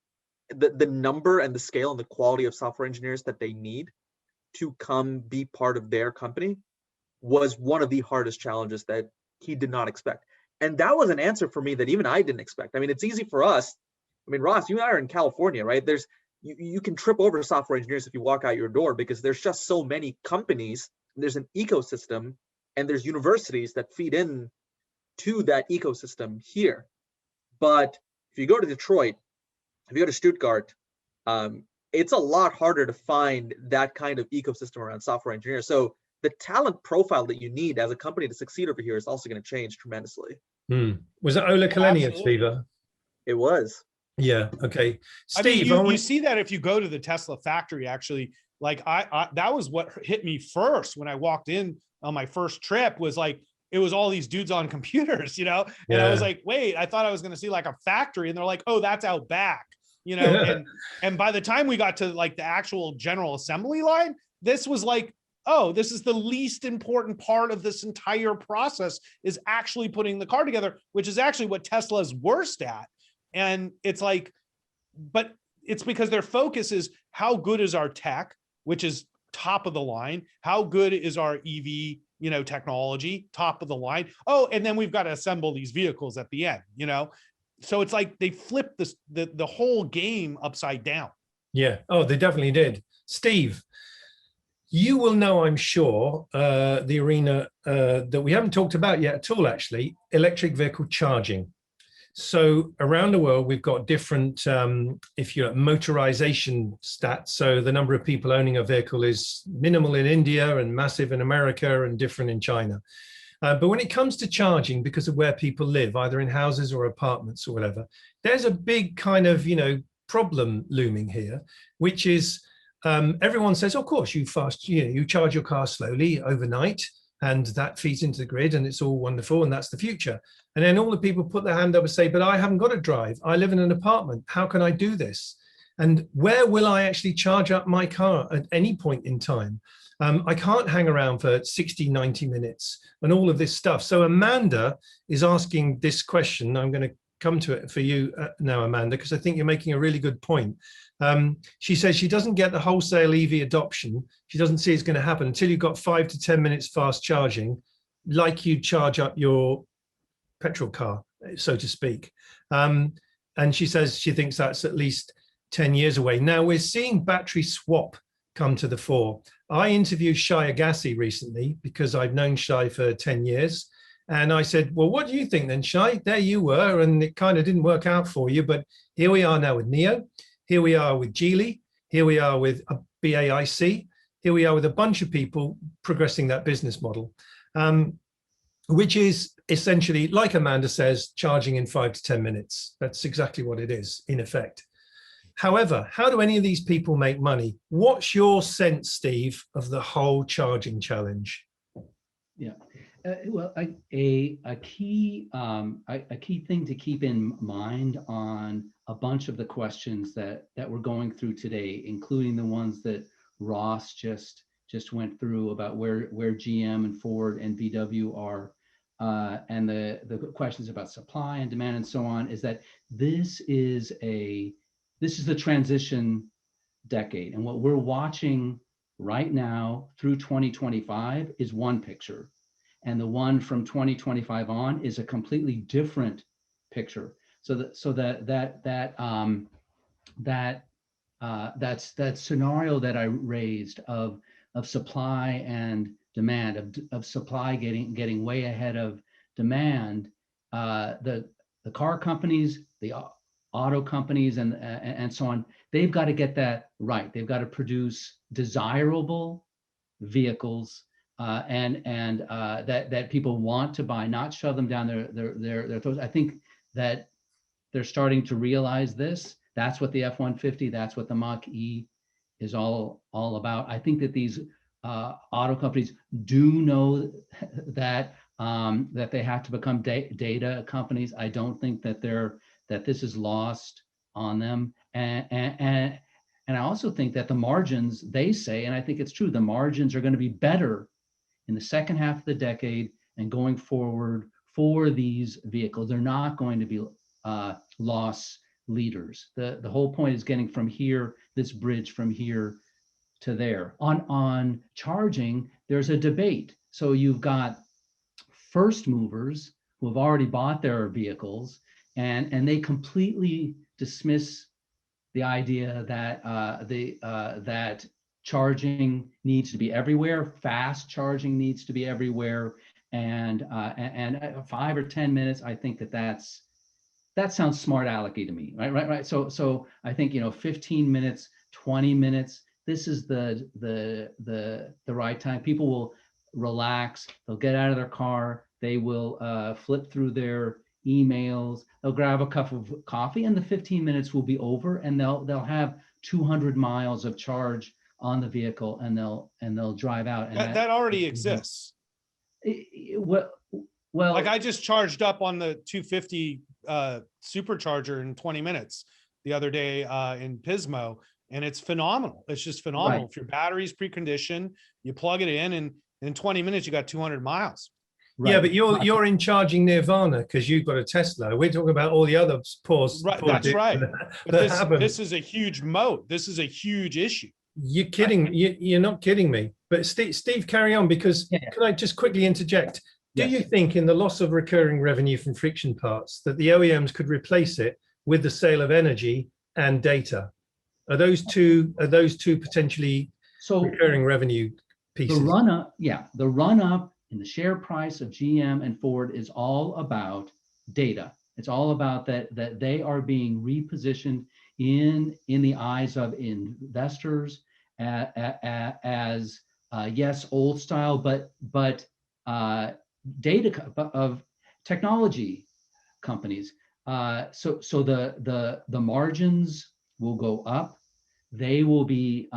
the number and the scale and the quality of software engineers that they need to come be part of their company was one of the hardest challenges that he did not expect. And that was an answer for me that even I didn't expect. I mean, it's easy for us. I mean, Ross, you and I are in California, right? You can trip over software engineers if you walk out your door because there's just so many companies, there's an ecosystem, and there's universities that feed in to that ecosystem here. But if you go to Detroit, if you go to Stuttgart, it's a lot harder to find that kind of ecosystem around software engineers. So the talent profile that you need as a company to succeed over here is also going to change tremendously. Was it Ola Kalenius, Viva? It was. Yeah. Okay. Steve, you see that if you go to the Tesla factory, actually, like I that was what hit me first when I walked in on my first trip was like, it was all these dudes on computers, and I was like, wait, I thought I was going to see like a factory, and they're like, oh, that's out back, and by the time we got to like the actual general assembly line, this was like, oh, this is the least important part of this entire process is actually putting the car together, which is actually what Tesla's worst at. And it's like, but it's because their focus is how good is our tech, which is top of the line, how good is our EV technology, top of the line. Oh, and then we've got to assemble these vehicles at the end, So it's like they flipped the whole game upside down. Yeah. Oh, they definitely did. Steve, you will know, I'm sure, the arena that we haven't talked about yet at all, actually, electric vehicle charging. So around the world, we've got different, motorization stats. So the number of people owning a vehicle is minimal in India and massive in America and different in China. But when it comes to charging, because of where people live, either in houses or apartments or whatever, there's a big kind of, problem looming here, which is everyone says, of course, you charge your car slowly overnight, and that feeds into the grid and it's all wonderful and that's the future. And then all the people put their hand up and say, but I haven't got to drive. I live in an apartment. How can I do this? And where will I actually charge up my car at any point in time? I can't hang around for 60, 90 minutes and all of this stuff. So Amanda is asking this question. I'm going to come to it for you now, Amanda, because I think you're making a really good point. She says she doesn't get the wholesale EV adoption. She doesn't see it's going to happen until you've got 5 to 10 minutes fast charging, like you charge up your petrol car, so to speak. And she says she thinks that's at least 10 years away. Now we're seeing battery swap come to the fore. I interviewed Shai Agassi recently because I've known Shai for 10 years. And I said, well, what do you think then, Shai? There you were, and it kind of didn't work out for you, but here we are now with NIO, here we are with Geely, here we are with BAIC, here we are with a bunch of people progressing that business model, which is essentially, like Amanda says, charging in 5 to 10 minutes. That's exactly what it is, in effect. However, how do any of these people make money? What's your sense, Steve, of the whole charging challenge? Yeah. Well, a key thing to keep in mind on a bunch of the questions that we're going through today, including the ones that Ross just went through about where GM and Ford and VW are, and the questions about supply and demand and so on, is that this is the transition decade, and what we're watching right now through 2025 is one picture. And the one from 2025 on is a completely different picture. So that scenario that I raised of supply and demand, of supply getting way ahead of demand, the car companies, the auto companies, and so on, they've got to get that right. They've got to produce desirable vehicles. That people want to buy, not shove them down their throats. I think that they're starting to realize this. That's what the F-150, that's what the Mach-E is all about. I think that these auto companies do know that that they have to become data companies. I don't think that this is lost on them. And I also think that the margins, they say, and I think it's true, the margins are going to be better in the second half of the decade and going forward for these vehicles. They're not going to be loss leaders. The whole point is getting from here, this bridge from here to there. On charging, there's a debate. So you've got first movers who have already bought their vehicles, and they completely dismiss the idea that that charging needs to be everywhere, fast charging needs to be everywhere, and 5 or 10 minutes. I think that sounds smart alecky to me, right. So I think 15 minutes, 20 minutes. This is the right time. People will relax. They'll get out of their car. They will flip through their emails. They'll grab a cup of coffee, and the 15 minutes will be over, and they'll have 200 miles of charge on the vehicle, and they'll drive out. And that already exists. Well, like I just charged up on the 250 supercharger in 20 minutes the other day in Pismo, and it's phenomenal. It's just phenomenal. Right. If your battery's preconditioned, you plug it in, and in 20 minutes you got 200 miles. Right. Yeah, but you're in charging nirvana because you've got a Tesla. We're talking about all the other poor. Right, that's right. But this is a huge moat. This is a huge issue. You're kidding. You're not kidding me. But Steve, carry on, because can I just quickly interject? Do you think in the loss of recurring revenue from friction parts that the OEMs could replace it with the sale of energy and data? Are those two potentially recurring revenue pieces? The run up in the share price of GM and Ford is all about data. It's all about that they are being repositioned in the eyes of investors as yes, old style, but data of technology companies. So the margins will go up. They will be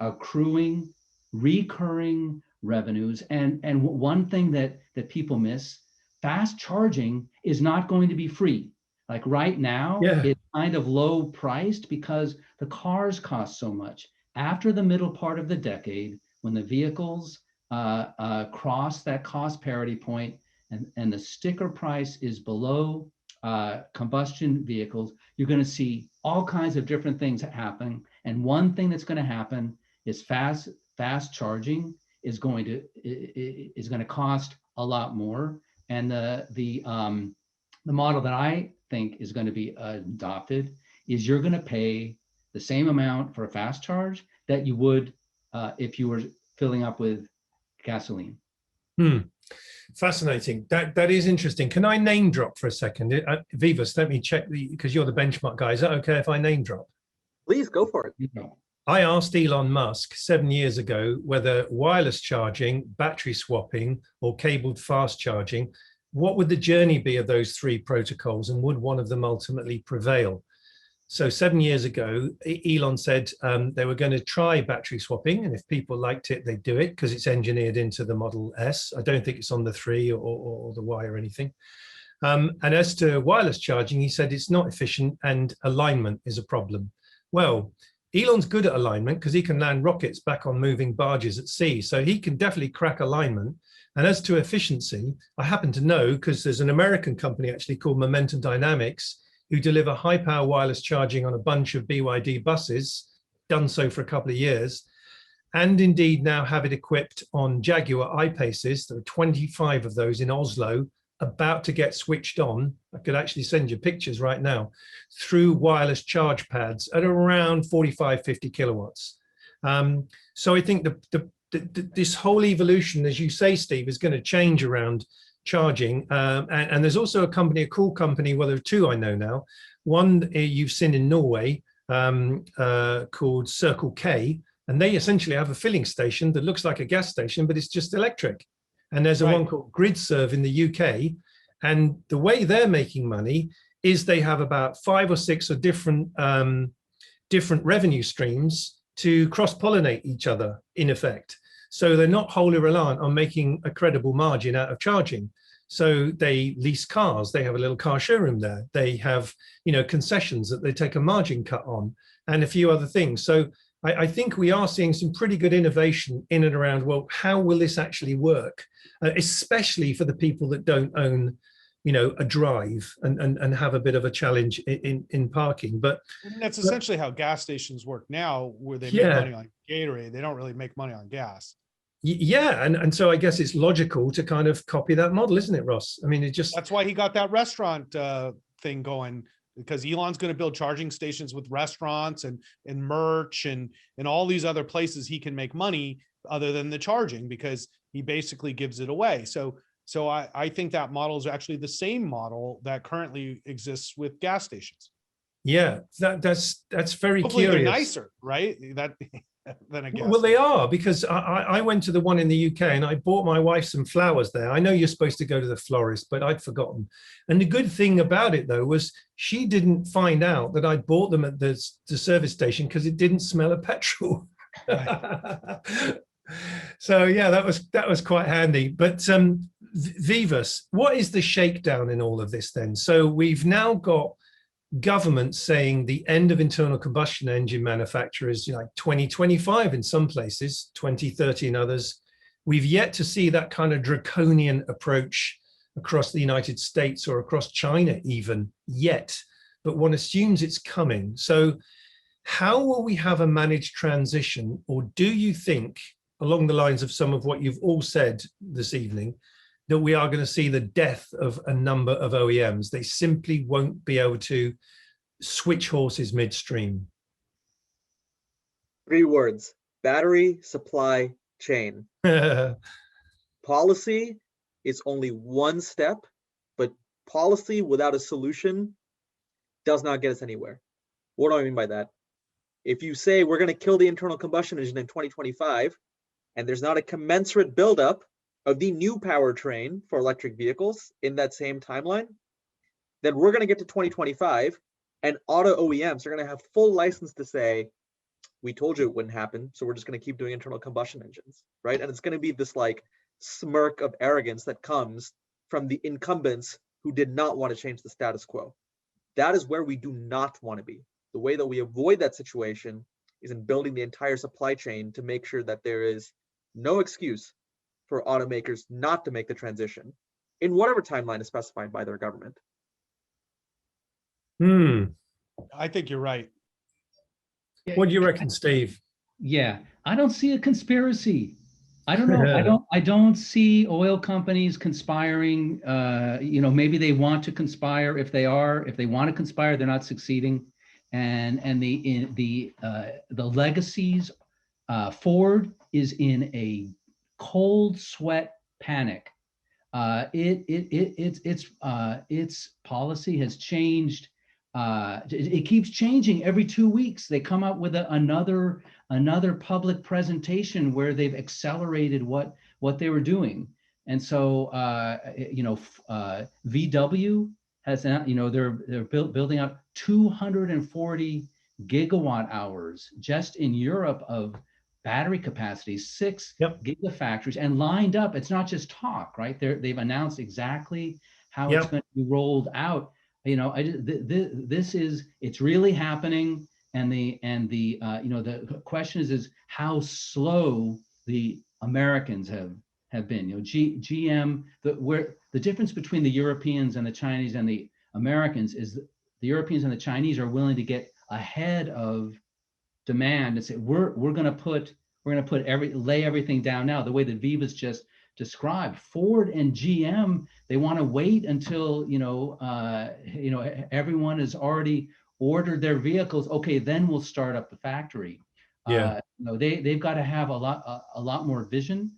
accruing recurring revenues. And one thing that people miss, fast charging is not going to be free. Like right now, it's kind of low priced because the cars cost so much. After the middle part of the decade, when the vehicles cross that cost parity point and the sticker price is below combustion vehicles, you're going to see all kinds of different things happen. And one thing that's going to happen is fast charging is going to cost a lot more. And the model that I think is going to be adopted is you're going to pay the same amount for a fast charge that you would if you were filling up with gasoline. Hmm. Fascinating. That is interesting. Can I name drop for a second? Vivas, let me check because you're the benchmark guy. Is that okay if I name drop? Please go for it. I asked Elon Musk 7 years ago whether wireless charging, battery swapping, or cabled fast charging, what would the journey be of those three protocols, and would one of them ultimately prevail? So 7 years ago, Elon said they were going to try battery swapping, and if people liked it, they'd do it because it's engineered into the Model S. I don't think it's on the 3 or the Y or anything. And as to wireless charging, he said it's not efficient and alignment is a problem. Well, Elon's good at alignment because he can land rockets back on moving barges at sea. So he can definitely crack alignment. And as to efficiency, I happen to know because there's an American company actually called Momentum Dynamics who deliver high power wireless charging on a bunch of BYD buses, done so for a couple of years, and indeed now have it equipped on Jaguar I-Paces. There are 25 of those in Oslo, about to get switched on. I could actually send you pictures right now through wireless charge pads at around 45, 50 kilowatts. So I think this whole evolution, as you say, Steve, is going to change around charging. And there's also a cool company, well, there are two I know now. One you've seen in Norway called Circle K, and they essentially have a filling station that looks like a gas station, but it's just electric. And there's one called GridServe in the UK. And the way they're making money is they have about 5 or 6 of different revenue streams to cross-pollinate each other, in effect. So they're not wholly reliant on making a credible margin out of charging. So they lease cars, they have a little car showroom there. They have, concessions that they take a margin cut on, and a few other things. So I think we are seeing some pretty good innovation in and around, well, how will this actually work? Especially for the people that don't own, a drive and have a bit of a challenge in parking. But that's essentially how gas stations work now, where they make money on Gatorade. They don't really make money on gas. Yeah, and so I guess it's logical to kind of copy that model, isn't it, Ross? I mean, that's why he got that restaurant thing going, because Elon's going to build charging stations with restaurants and merch and all these other places he can make money other than the charging, because he basically gives it away. So I think that model is actually the same model that currently exists with gas stations. Yeah, that's very Hopefully curious. they're nicer, right? Than a gas well, they station. are, because I went to the one in the UK and I bought my wife some flowers there. I know you're supposed to go to the florist, but I'd forgotten. And the good thing about it, though, was she didn't find out that I'd bought them at the service station because it didn't smell of petrol. So yeah, that was quite handy. But Vivas, what is the shakedown in all of this then? So we've now got government saying the end of internal combustion engine manufacturers, 2025 in some places, 2030 in others. We've yet to see that kind of draconian approach across the United States or across China even yet, but one assumes it's coming. So how will we have a managed transition? Or do you think, along the lines of some of what you've all said this evening, that we are going to see the death of a number of OEMs? They simply won't be able to switch horses midstream. 3 words: battery supply chain. Policy is only one step, but policy without a solution does not get us anywhere. What do I mean by that? If you say we're going to kill the internal combustion engine in 2025, and there's not a commensurate buildup of the new powertrain for electric vehicles in that same timeline, then we're going to get to 2025 and auto OEMs are going to have full license to say, we told you it wouldn't happen, so we're just going to keep doing internal combustion engines, right? And it's going to be this like smirk of arrogance that comes from the incumbents who did not want to change the status quo. That is where we do not want to be. The way that we avoid that situation is in building the entire supply chain to make sure that there is no excuse for automakers not to make the transition in whatever timeline is specified by their government. I think you're right. What do you reckon, Steve? Yeah, I don't see a conspiracy. I don't know. I don't see oil companies conspiring. Maybe they want to conspire. If they want to conspire, they're not succeeding. And the legacies, Ford is in a cold sweat panic. Its policy has changed. It keeps changing every 2 weeks. They come out with another public presentation where they've accelerated what they were doing. And so, VW has, they're building out 240 gigawatt hours just in Europe of battery capacity, 6 gigafactories, and lined up. It's not just talk, right? They've announced exactly how it's going to be rolled out. It's really happening. And the question is how slow the Americans have been. GM, the difference between the Europeans and the Chinese and the Americans is that the Europeans and the Chinese are willing to get ahead of demand and say we're going to lay everything down now, the way that Vivas just described. Ford and GM, they want to wait until everyone has already ordered their vehicles. Okay, then we'll start up the factory. They've got to have a lot more vision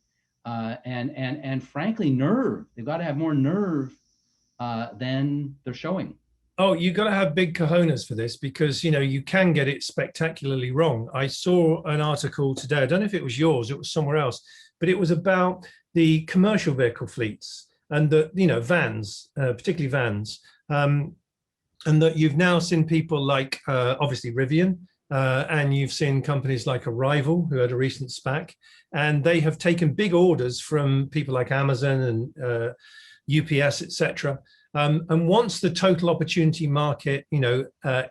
and frankly nerve. They've got to have more nerve than they're showing. Oh, you got to have big cojones for this, because you can get it spectacularly wrong. I saw an article today, I don't know if it was yours, it was somewhere else, but it was about the commercial vehicle fleets and the vans, particularly vans, and that you've now seen people like obviously Rivian, and you've seen companies like Arrival, who had a recent SPAC, and they have taken big orders from people like Amazon and UPS, etc. And once the total opportunity market,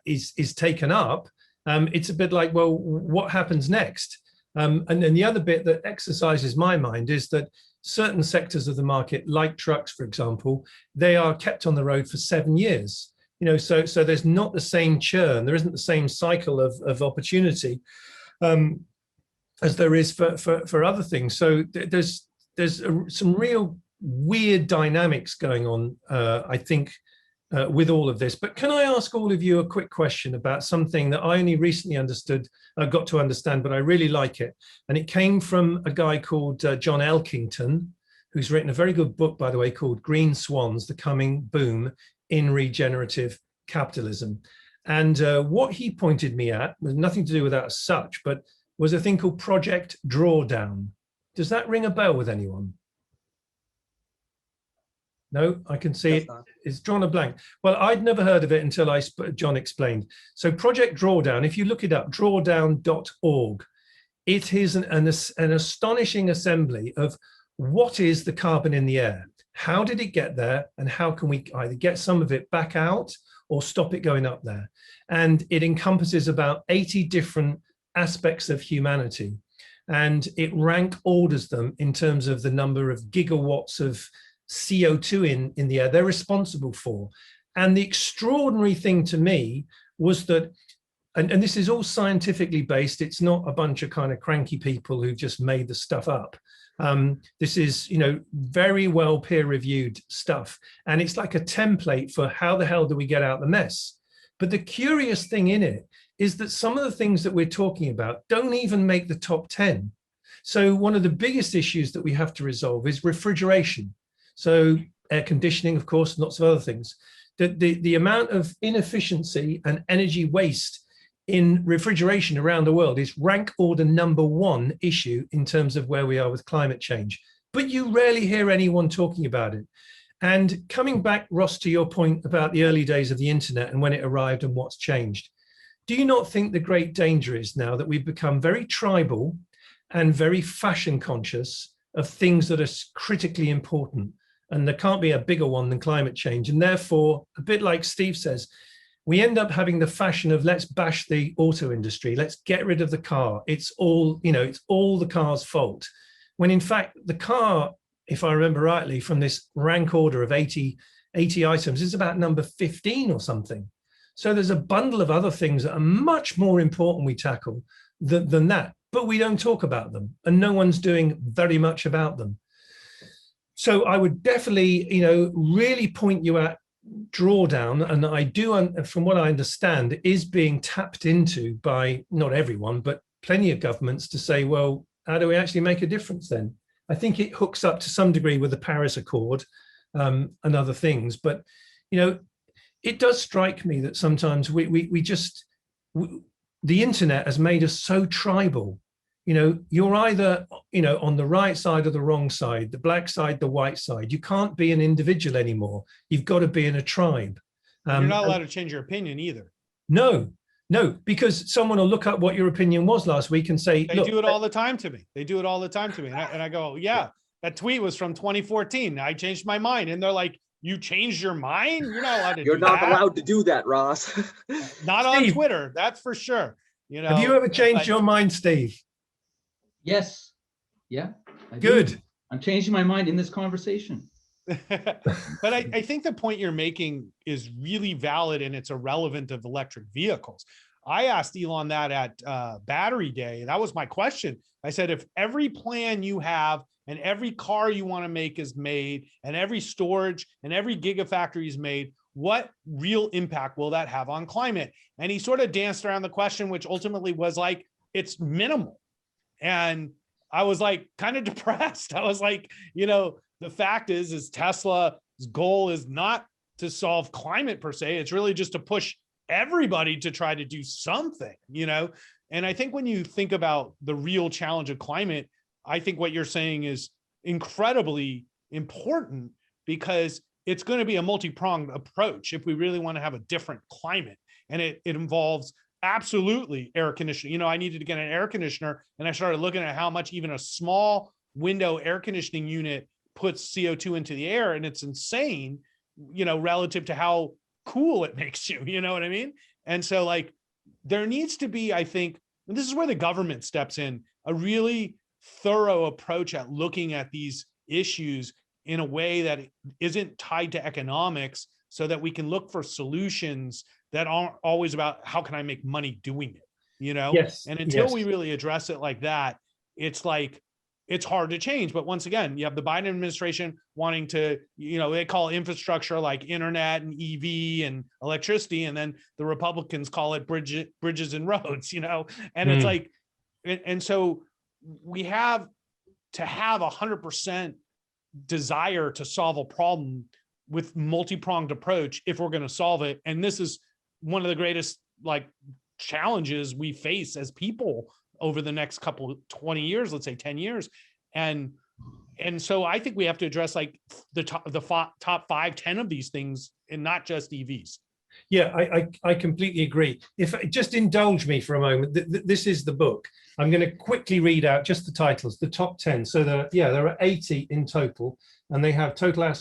is taken up, it's a bit like, well, what happens next? And then the other bit that exercises my mind is that certain sectors of the market, like trucks, for example, they are kept on the road for 7 years. So there's not the same churn, there isn't the same cycle of opportunity as there is for other things. So there's some real weird dynamics going on, I think, with all of this. But can I ask all of you a quick question about something that I only recently got to understand, but I really like it. And it came from a guy called John Elkington, who's written a very good book, by the way, called Green Swans, The Coming Boom in Regenerative Capitalism. And what he pointed me at was nothing to do with that as such, but was a thing called Project Drawdown. Does that ring a bell with anyone? No, I can see it's drawn a blank. Well, I'd never heard of it until John explained. So Project Drawdown, if you look it up, drawdown.org, it is an astonishing assembly of what is the carbon in the air, how did it get there, and how can we either get some of it back out or stop it going up there. And it encompasses about 80 different aspects of humanity. And it rank orders them in terms of the number of gigawatts of CO2 in the air they're responsible for. And the extraordinary thing to me was that, and this is all scientifically based, it's not a bunch of kind of cranky people who just made the stuff up. This is, very well peer-reviewed stuff. And it's like a template for how the hell do we get out the mess. But the curious thing in it is that some of the things that we're talking about don't even make the top 10. So one of the biggest issues that we have to resolve is refrigeration. So air conditioning, of course, and lots of other things. The amount of inefficiency and energy waste in refrigeration around the world is rank order #1 issue in terms of where we are with climate change. But you rarely hear anyone talking about it. And coming back, Ross, to your point about the early days of the internet and when it arrived and what's changed, do you not think the great danger is now that we've become very tribal and very fashion conscious of things that are critically important? And there can't be a bigger one than climate change. And therefore, a bit like Steve says, we end up having the fashion of let's bash the auto industry, let's get rid of the car. It's all, it's all the car's fault. When in fact, the car, if I remember rightly, from this rank order of 80 items, is about number 15 or something. So there's a bundle of other things that are much more important we tackle than that, but we don't talk about them and no one's doing very much about them. So I would definitely, really point you at Drawdown, and I do, from what I understand, is being tapped into by not everyone, but plenty of governments to say, well, how do we actually make a difference then? I think it hooks up to some degree with the Paris Accord and other things. But, it does strike me that sometimes the internet has made us so tribal. You're either, on the right side or the wrong side, the black side, the white side. You can't be an individual anymore. You've got to be in a tribe. You're not allowed to change your opinion either. No, because someone will look up what your opinion was last week and say, they do it all the time to me. They do it all the time to me. And I go, yeah, that tweet was from 2014. I changed my mind. And they're like, you changed your mind? You're not allowed to You're not allowed to do that, Ross. Not on Twitter, that's for sure. Have you ever changed your mind, Steve? Yes. Yeah. Good. I'm changing my mind in this conversation. But I think the point you're making is really valid, and it's irrelevant of electric vehicles. I asked Elon that at Battery Day. That was my question. I said, if every plan you have and every car you want to make is made and every storage and every gigafactory is made, what real impact will that have on climate? And he sort of danced around the question, which ultimately was like, it's minimal. And I was like, kind of depressed. I was like, the fact is Tesla's goal is not to solve climate per se. It's really just to push everybody to try to do something, And I think when you think about the real challenge of climate, I think what you're saying is incredibly important, because it's going to be a multi-pronged approach if we really want to have a different climate. And it involves absolutely air conditioning. I needed to get an air conditioner, and I started looking at how much even a small window air conditioning unit puts CO2 into the air. And it's insane, relative to how cool it makes you, you know what I mean? And so like, there needs to be, I think, and this is where the government steps in, a really thorough approach at looking at these issues in a way that isn't tied to economics, so that we can look for solutions that aren't always about how can I make money doing it, Yes. And until we really address it like that, it's like, it's hard to change. But once again, you have the Biden administration wanting to, they call infrastructure like internet and EV and electricity. And then the Republicans call it bridges and roads, and it's like, and so we have to have 100% desire to solve a problem with multi-pronged approach if we're going to solve it. And this is one of the greatest challenges we face as people over the next couple of 20 years, let's say 10 years. And so I think we have to address the top 5, 10 of these things, and not just EVs. Yeah, I completely agree. If just indulge me for a moment, this is the book. I'm going to quickly read out just the titles, the top 10. So there are 80 in total, and they have total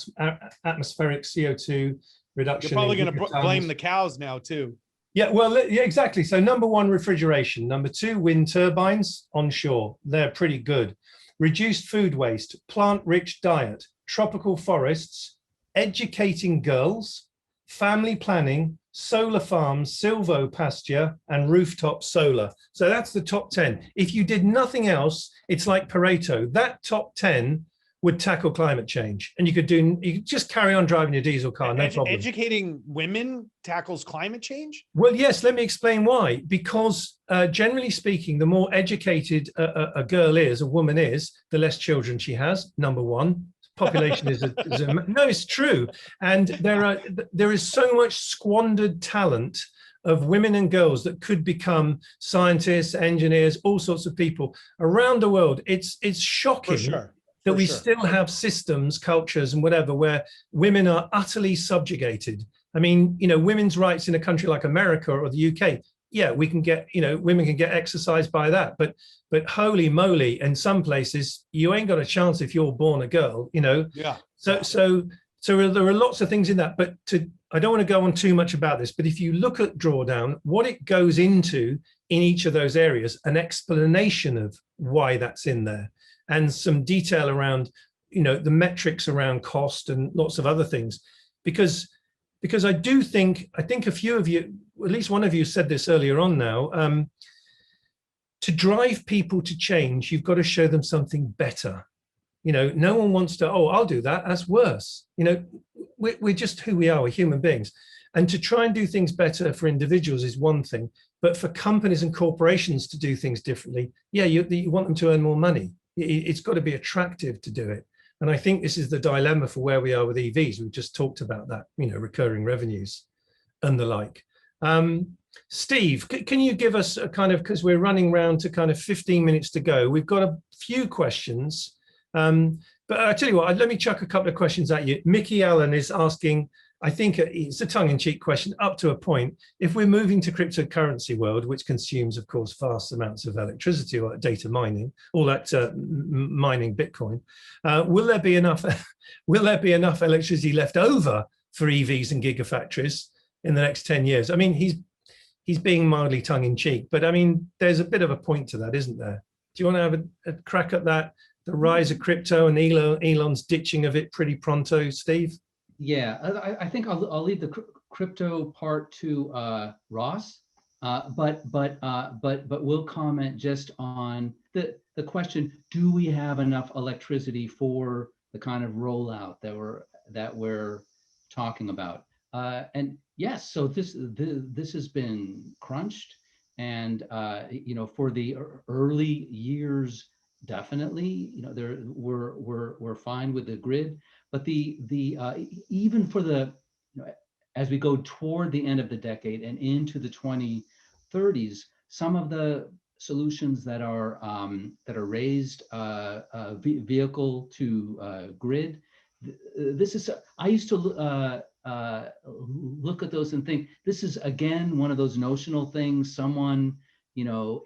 atmospheric CO2 reduction. You're probably going to blame the cows now too. Yeah, well, yeah, exactly. So number 1, refrigeration. Number 2, wind turbines onshore. They're pretty good. Reduced food waste, plant-rich diet, tropical forests, educating girls, family planning, solar farms, silvopasture, and rooftop solar. So that's the top 10. If you did nothing else, it's like Pareto. That top 10 would tackle climate change, and you could just carry on driving your diesel car, no problem. Educating women tackles climate change? Well, yes, let me explain why. Because generally speaking, the more educated a girl is, a woman is, the less children she has, number one. Population no, it's true. And there is so much squandered talent of women and girls that could become scientists, engineers, all sorts of people around the world. It's shocking. For sure. That we still have systems, cultures, and whatever, where women are utterly subjugated. I mean, women's rights in a country like America or the UK, yeah, we can get, women can get exercised by that. But holy moly, in some places, you ain't got a chance if you're born a girl, Yeah. So there are lots of things in that. But I don't want to go on too much about this, but if you look at Drawdown, what it goes into in each of those areas, an explanation of why that's in there, and some detail around, the metrics around cost and lots of other things, because I think a few of you, at least one of you said this earlier on now, to drive people to change, you've got to show them something better. No one wants to, I'll do that, that's worse. We're just who we are, we're human beings. And to try and do things better for individuals is one thing, but for companies and corporations to do things differently, yeah, you want them to earn more money. It's got to be attractive to do it. And I think this is the dilemma for where we are with EVs. We've just talked about that, recurring revenues and the like. Steve, can you give us a kind of, because we're running around to kind of 15 minutes to go. We've got a few questions, but I tell you what, let me chuck a couple of questions at you. Mickey Allen is asking, I think it's a tongue-in-cheek question up to a point. If we're moving to cryptocurrency world, which consumes, of course, vast amounts of electricity or data mining, all that mining Bitcoin, will there be enough electricity left over for EVs and gigafactories in the next 10 years? I mean, he's being mildly tongue-in-cheek, but I mean, there's a bit of a point to that, isn't there? Do you want to have a crack at that? The rise of crypto and Elon's ditching of it pretty pronto, Steve? Yeah, I think I'll leave the crypto part to Ross, but we'll comment just on the question: do we have enough electricity for the kind of rollout that we're talking about? And yes, so this has been crunched, and for the early years, definitely, we're fine with the grid. But even for the, as we go toward the end of the decade and into the 2030s, some of the solutions that are raised vehicle to grid, this is, I used to look at those and think, this is again one of those notional things, someone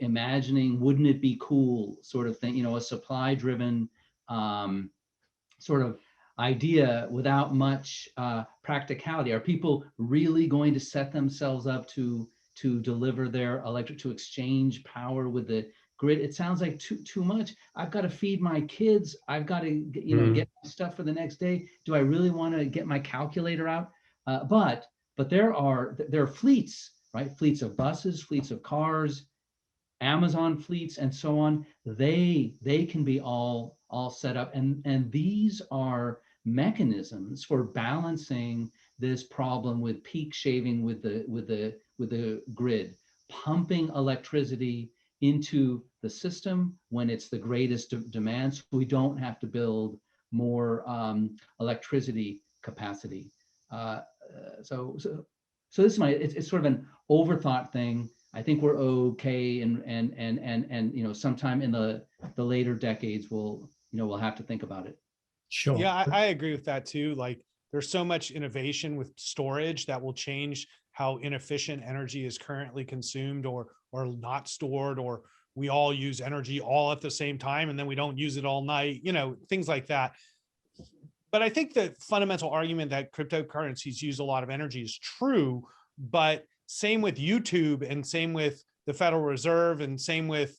imagining, wouldn't it be cool sort of thing, a supply driven sort of idea without much practicality. Are people really going to set themselves up to deliver their electric, to exchange power with the grid? It sounds like too much. I've got to feed my kids. I've got to get my stuff for the next day. Do I really want to get my calculator out? But there are fleets, right? Fleets of buses, fleets of cars, Amazon fleets, and so on. They can be all set up, and these are mechanisms for balancing this problem with peak shaving with the grid, pumping electricity into the system when it's the greatest demand, so we don't have to build more electricity capacity. So this is it's sort of an overthought thing. I think we're okay, and sometime in the later decades we'll have to think about it. Sure. Yeah, I agree with that too. Like, there's so much innovation with storage that will change how inefficient energy is currently consumed or not stored, or we all use energy all at the same time and then we don't use it all night, things like that. But I think the fundamental argument that cryptocurrencies use a lot of energy is true, but same with YouTube and same with the Federal Reserve and same with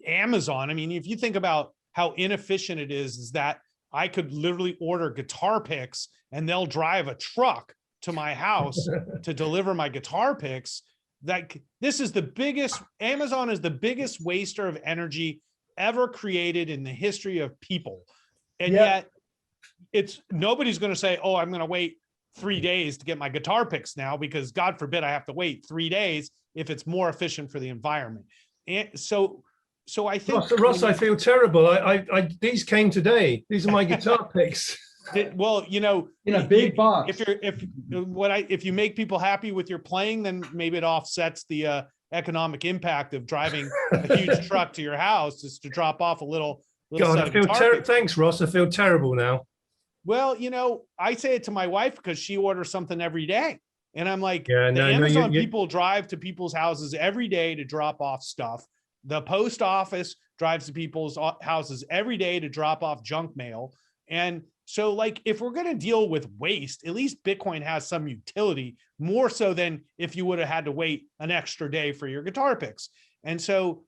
Amazon. I mean, if you think about how inefficient it is that I could literally order guitar picks and they'll drive a truck to my house to deliver my guitar picks. Amazon is the biggest waster of energy ever created in the history of people. And yet nobody's going to say, oh, I'm going to wait 3 days to get my guitar picks now, because God forbid I have to wait 3 days if it's more efficient for the environment. And so I think Ross, I feel terrible. I these came today. These are my guitar picks. Well, in a big box. If you make people happy with your playing, then maybe it offsets the economic impact of driving a huge truck to your house just to drop off a little God, set I feel terrible. Thanks, Ross. I feel terrible now. Well, I say it to my wife because she orders something every day. And I'm like, Amazon people drive to people's houses every day to drop off stuff. The post office drives to people's houses every day to drop off junk mail. And so, like, if we're going to deal with waste, at least Bitcoin has some utility, more so than if you would have had to wait an extra day for your guitar picks. And so,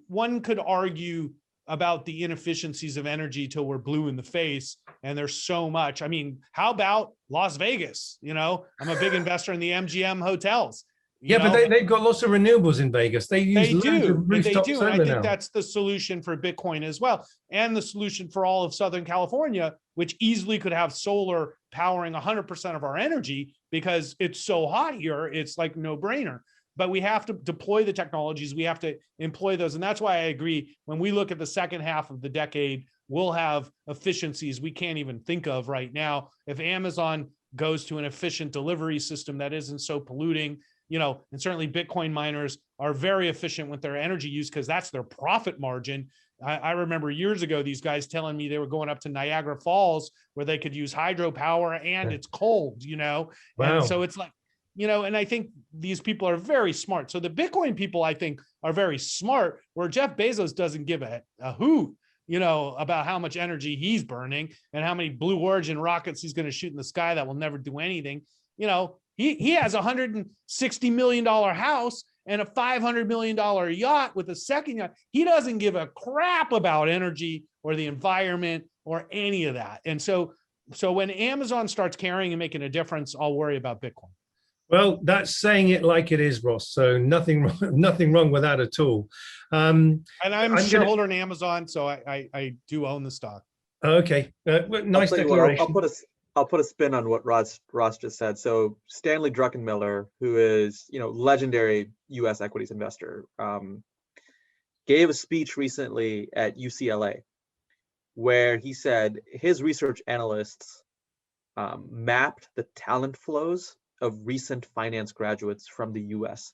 one could argue about the inefficiencies of energy till we're blue in the face. And there's so much. I mean, how about Las Vegas? I'm a big investor in the MGM hotels. But they've got lots of renewables in Vegas. They do. And I think that's the solution for Bitcoin as well. And the solution for all of Southern California, which easily could have solar powering 100% of our energy because it's so hot here. It's like no brainer. but we have to deploy the technologies. We have to employ those. And that's why I agree. When we look at the second half of the decade, we'll have efficiencies we can't even think of right now. If Amazon goes to an efficient delivery system that isn't so polluting, and certainly Bitcoin miners are very efficient with their energy use because that's their profit margin. I remember years ago, these guys telling me they were going up to Niagara Falls where they could use hydropower and it's cold, Wow. And so it's like, and I think these people are very smart. So the Bitcoin people, I think, are very smart, where Jeff Bezos doesn't give a hoot, about how much energy he's burning and how many Blue Origin rockets he's going to shoot in the sky that will never do anything. He has a $160 million house and a $500 million yacht with a second yacht. He doesn't give a crap about energy or the environment or any of that. And so when Amazon starts carrying and making a difference, I'll worry about Bitcoin. Well, that's saying it like it is, Ross. So nothing wrong with that at all. And I'm a shareholder in Amazon, so I do own the stock. Okay, nice declaration. I'll put a spin on what Ross just said. So Stanley Druckenmiller, who is legendary U.S. equities investor, gave a speech recently at UCLA where he said his research analysts mapped the talent flows of recent finance graduates from the U.S.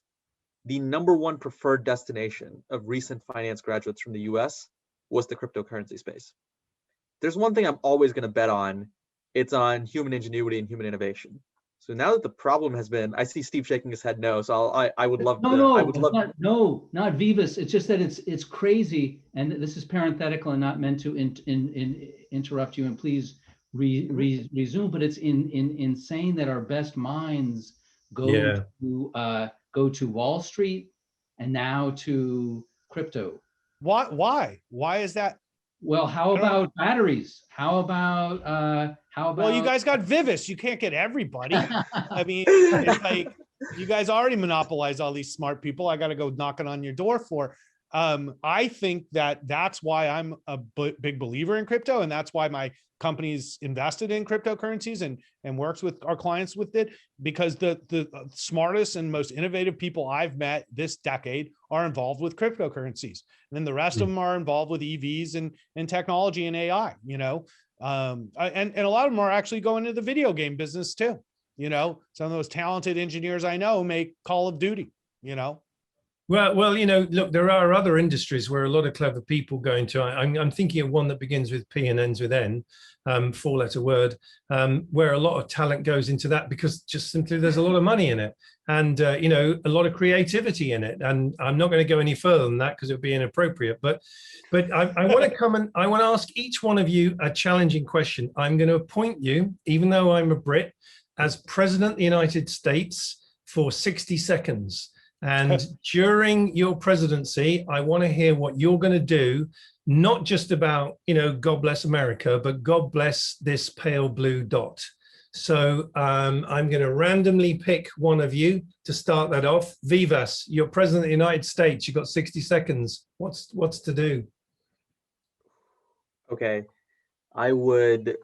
The #1 preferred destination of recent finance graduates from the U.S. was the cryptocurrency space. There's one thing I'm always going to bet on. It's on human ingenuity and human innovation. So now that the problem has been, I see Steve shaking his head no. So I would love not Vivas. It's just that it's crazy, and this is parenthetical and not meant to interrupt you. And please resume. But it's insane that our best minds go to Wall Street and now to crypto. Why is that? Well, how about batteries? How about Well, you guys got Vivas. You can't get everybody. I mean, it's like you guys already monopolize all these smart people. I got to go knocking on your door for. I think that's why I'm a big believer in crypto, and that's why my company's invested in cryptocurrencies and works with our clients with it, because the smartest and most innovative people I've met this decade are involved with cryptocurrencies. And then the rest of them are involved with EVs and technology and AI, and a lot of them are actually going into the video game business too. Some of those talented engineers I know make Call of Duty, Well, look, there are other industries where a lot of clever people go into. I'm thinking of one that begins with P and ends with N, 4-letter word, where a lot of talent goes into that because just simply there's a lot of money in it and, a lot of creativity in it. And I'm not going to go any further than that because it would be inappropriate. But I want to come and I want to ask each one of you a challenging question. I'm going to appoint you, even though I'm a Brit, as President of the United States for 60 seconds. And during your presidency, I want to hear what you're going to do, not just about, God bless America, but God bless this pale blue dot. So I'm going to randomly pick one of you to start that off. Vivas, you're President of the United States. You've got 60 seconds. What's to do? Okay. I would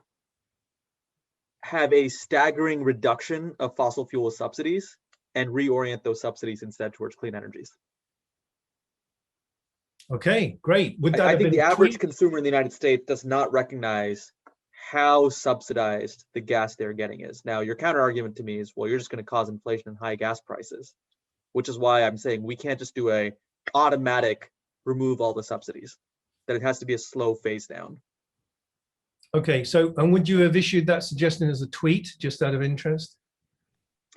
have a staggering reduction of fossil fuel subsidies and reorient those subsidies instead towards clean energies. Okay, great. I think the average consumer in the United States does not recognize how subsidized the gas they're getting is. Now, your counter argument to me is, well, you're just going to cause inflation and high gas prices, which is why I'm saying we can't just do a automatic remove all the subsidies, that it has to be a slow phase down. Okay, so, and would you have issued that suggestion as a tweet, just out of interest?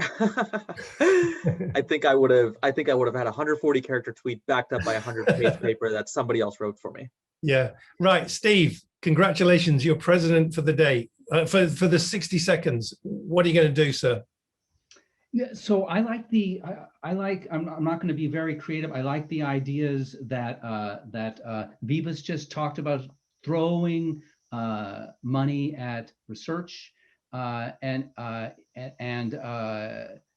I think I would have had a 140 character tweet backed up by 100-page paper that somebody else wrote for me. Yeah, right. Steve, congratulations. You're president for the day, for the 60 seconds. What are you going to do, sir? Yeah, so I like I'm not going to be very creative. I like the ideas that Vivas just talked about, throwing money at research and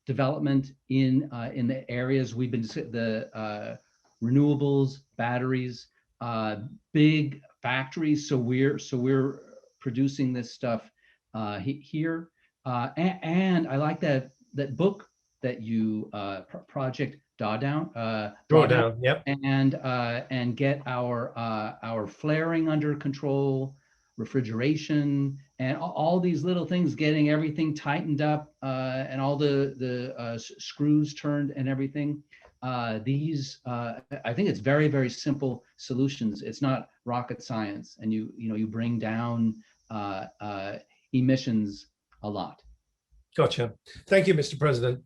development in the areas we've been, the renewables, batteries, big factories. So we're producing this stuff here, and I like that book that you project drawdown, Drawdown, yep. and get our flaring under control, refrigeration, and all these little things, getting everything tightened up, and all the screws turned and everything. I think it's very, very simple solutions. It's not rocket science, and you bring down emissions a lot. Gotcha. Thank you, Mr. President.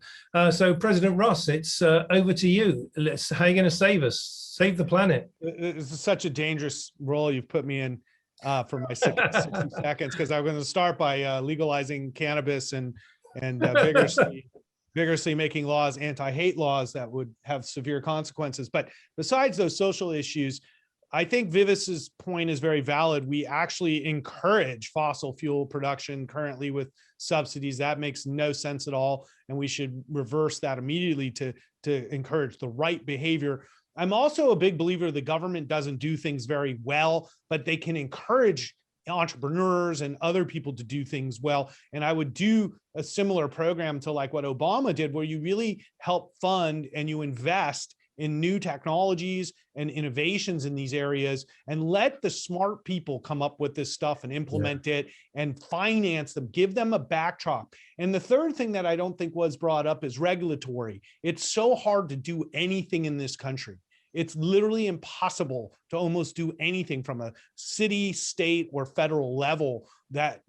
So President Ross, it's over to you. How are you going to save us? Save the planet? This is such a dangerous role you've put me in for my 60 seconds, because I'm going to start by legalizing cannabis and vigorously making laws, anti-hate laws that would have severe consequences. But besides those social issues, I think Vivas's point is very valid. We actually encourage fossil fuel production currently with subsidies. That makes no sense at all. And we should reverse that immediately to encourage the right behavior. I'm also a big believer the government doesn't do things very well, but they can encourage entrepreneurs and other people to do things well. And I would do a similar program to like what Obama did, where you really help fund and you invest in new technologies and innovations in these areas, and let the smart people come up with this stuff and implement it and finance them, give them a backdrop. And the third thing that I don't think was brought up is regulatory. It's so hard to do anything in this country. It's literally impossible to almost do anything from a city, state, or federal level. That,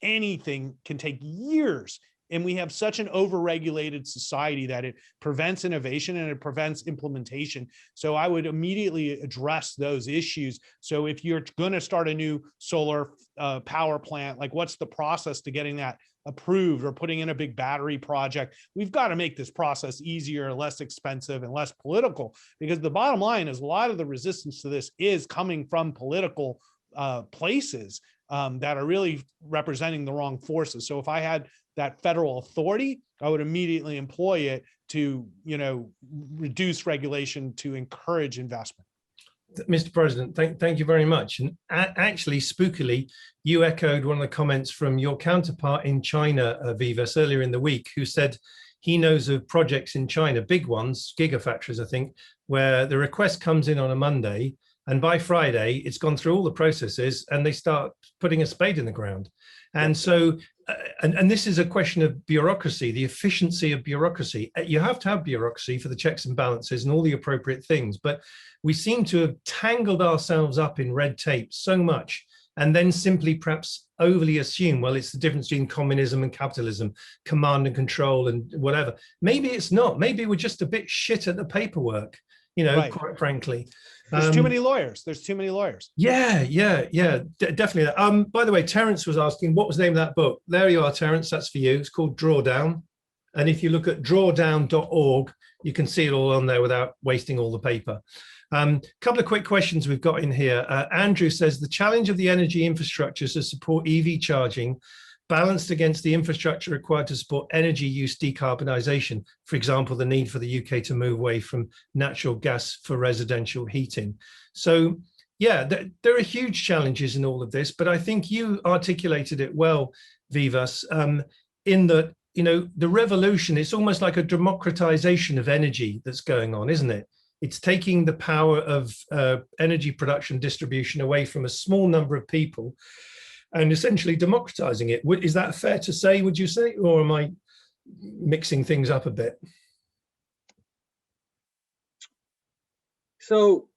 anything can take years. And we have such an overregulated society that it prevents innovation and it prevents implementation. So I would immediately address those issues. So if you're going to start a new solar power plant, like what's the process to getting that approved, or putting in a big battery project? We've got to make this process easier, less expensive, and less political, because the bottom line is a lot of the resistance to this is coming from political places that are really representing the wrong forces. So if I had that federal authority, I would immediately employ it to, reduce regulation to encourage investment. Mr. President, thank you very much. And actually, spookily, you echoed one of the comments from your counterpart in China, Vivas, earlier in the week, who said he knows of projects in China, big ones, gigafactories, I think, where the request comes in on a Monday, and by Friday, it's gone through all the processes and they start putting a spade in the ground. And so, and this is a question of bureaucracy, the efficiency of bureaucracy. You have to have bureaucracy for the checks and balances and all the appropriate things, but we seem to have tangled ourselves up in red tape so much, and then simply perhaps overly assume, well, it's the difference between communism and capitalism, command and control and whatever. Maybe it's not. Maybe we're just a bit shit at the paperwork, Right. Quite frankly. There's too many lawyers. There's too many lawyers. Yeah, definitely. By the way, Terence was asking, what was the name of that book? There you are, Terence, that's for you. It's called Drawdown. And if you look at drawdown.org, you can see it all on there without wasting all the paper. Couple of quick questions we've got in here. Andrew says, the challenge of the energy infrastructure to support EV charging balanced against the infrastructure required to support energy use decarbonisation, for example, the need for the UK to move away from natural gas for residential heating. So, yeah, there are huge challenges in all of this, but I think you articulated it well, Vivas, in that, the revolution, it's almost like a democratization of energy that's going on, isn't it? It's taking the power of energy production distribution away from a small number of people and essentially democratizing it. Is that fair to say, would you say, or am I mixing things up a bit? So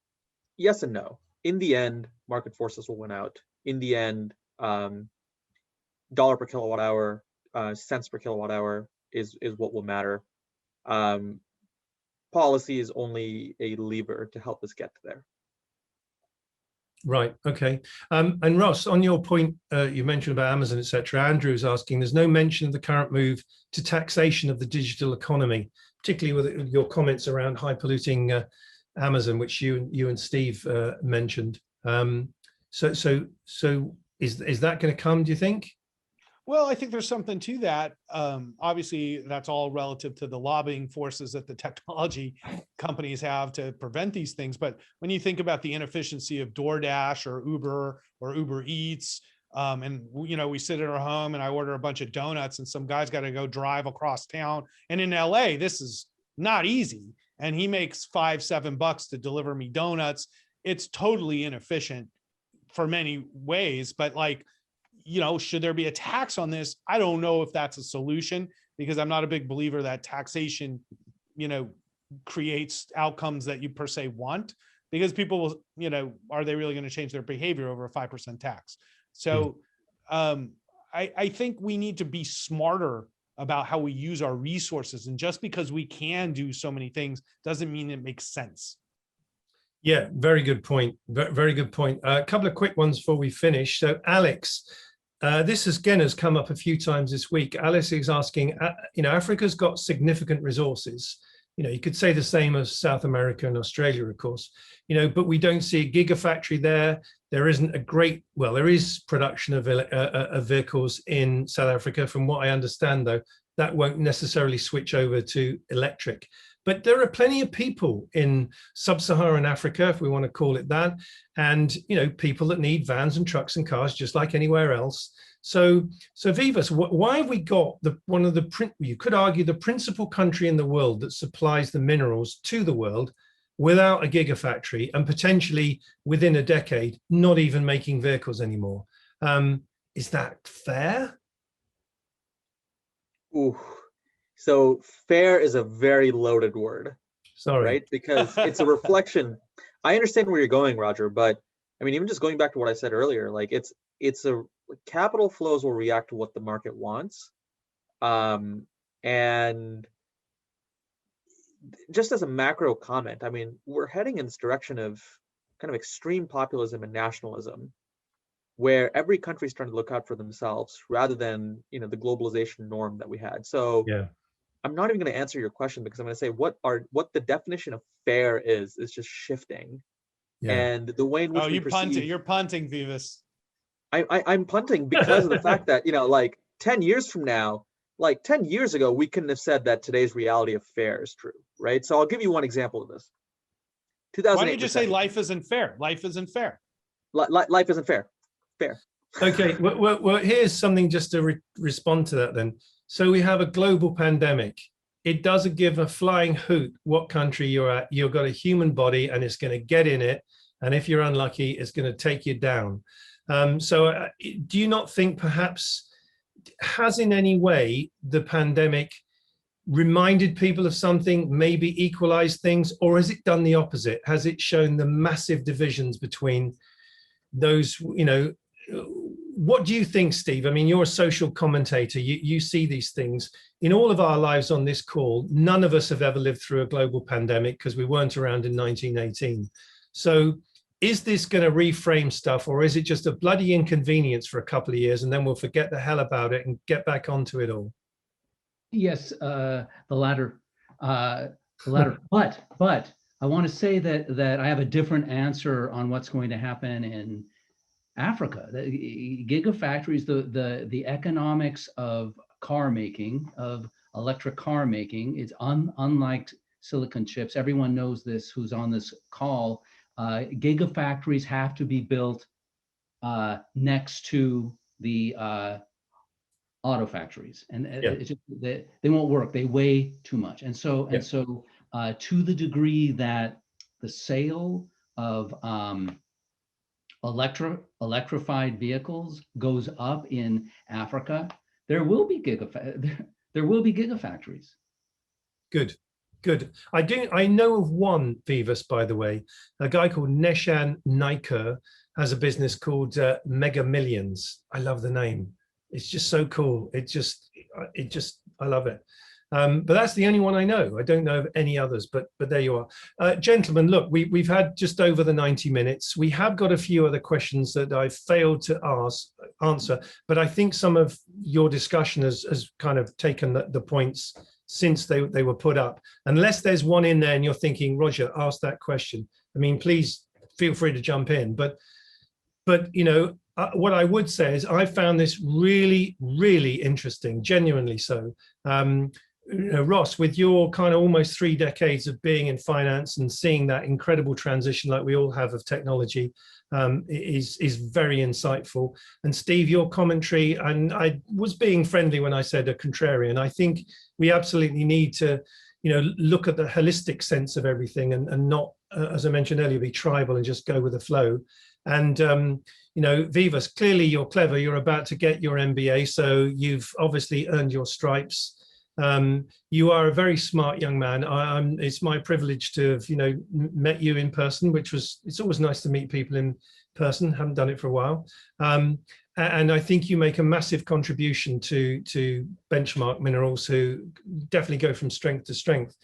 yes and no. In the end, market forces will win out. In the end, dollar per kilowatt hour, cents per kilowatt hour is what will matter. Policy is only a lever to help us get there. Right. Okay. And Ross, on your point, you mentioned about Amazon, etc. Andrew's asking, there's no mention of the current move to taxation of the digital economy, particularly with your comments around high polluting Amazon, which you and Steve mentioned. So is that going to come, do you think? Well, I think there's something to that. Obviously, that's all relative to the lobbying forces that the technology companies have to prevent these things. But when you think about the inefficiency of DoorDash or Uber Eats, And we sit at our home and I order a bunch of donuts and some guy's got to go drive across town. And in LA, this is not easy. And he makes $5-7 to deliver me donuts. It's totally inefficient for many ways, but like, should there be a tax on this? I don't know if that's a solution, because I'm not a big believer that taxation, creates outcomes that you per se want, because people will, are they really going to change their behavior over a 5% tax? So I think we need to be smarter about how we use our resources. And just because we can do so many things doesn't mean it makes sense. Yeah, very good point. Very good point. A couple of quick ones before we finish. So Alex, this has come up a few times this week. Alex is asking, Africa's got significant resources. You could say the same as South America and Australia, of course, but we don't see a gigafactory there. There isn't there is production of vehicles in South Africa. From what I understand, though, that won't necessarily switch over to electric. But there are plenty of people in sub-Saharan Africa, if we want to call it that, and people that need vans and trucks and cars just like anywhere else. So Vivas, why have we got you could argue the principal country in the world that supplies the minerals to the world without a gigafactory, and potentially within a decade not even making vehicles anymore? Is that fair? Ooh. So fair is a very loaded word. Sorry. Right? Because it's a reflection. I understand where you're going, Roger, but I mean, even just going back to what I said earlier, like capital flows will react to what the market wants. And just as a macro comment, I mean, we're heading in this direction of kind of extreme populism and nationalism, where every country is trying to look out for themselves rather than, the globalization norm that we had. So yeah. I'm not even going to answer your question, because I'm going to say what the definition of fair is just shifting. Yeah. And the way in which you're punting, Vivas. I'm punting because of the fact that, like 10 years from now, like 10 years ago, we couldn't have said that today's reality of fair is true, right? So I'll give you one example of this. Why don't you just say life isn't fair? Life isn't fair. Life isn't fair. Fair. Okay, well, here's something just to respond to that then. So we have a global pandemic. It doesn't give a flying hoot what country you're at. You've got a human body and it's going to get in it. And if you're unlucky, it's going to take you down. So do you not think perhaps has in any way the pandemic reminded people of something, maybe equalized things, or has it done the opposite? Has it shown the massive divisions between those, what do you think, Steve? I mean, you're a social commentator. You see these things. In all of our lives on this call, none of us have ever lived through a global pandemic because we weren't around in 1918. So is this going to reframe stuff, or is it just a bloody inconvenience for a couple of years and then we'll forget the hell about it and get back onto it all? Yes, the latter. But I want to say that I have a different answer on what's going to happen in Africa. The gigafactories, the economics of car making, of electric car making, is unlike silicon chips. Everyone knows this who's on this call. Gigafactories have to be built next to the auto factories, and it's just, they won't work. They weigh too much, and so to the degree that the sale of electrified vehicles goes up in Africa, there will be gigafactories. Good. I know of one, Vivas, by the way, a guy called Neshan Naiker has a business called Mega Millions. I love the name. It's just so cool. I love it. But that's the only one I know. I don't know of any others, but there you are. Gentlemen, look, we've had just over the 90 minutes. We have got a few other questions that I failed to answer, but I think some of your discussion has kind of taken the points since they were put up. Unless there's one in there and you're thinking, Roger, ask that question. I mean, please feel free to jump in. But what I would say is I found this really, really interesting, genuinely so. Ross, with your kind of almost 3 decades of being in finance and seeing that incredible transition like we all have of technology, is very insightful. And Steve, your commentary, and I was being friendly when I said a contrarian. I think we absolutely need to, look at the holistic sense of everything and not, as I mentioned earlier, be tribal and just go with the flow. And, Vivas, clearly you're clever. You're about to get your MBA, so you've obviously earned your stripes. You are a very smart young man. It's my privilege to have, met you in person, it's always nice to meet people in person. Haven't done it for a while. And I think you make a massive contribution to Benchmark Minerals, who definitely go from strength to strength.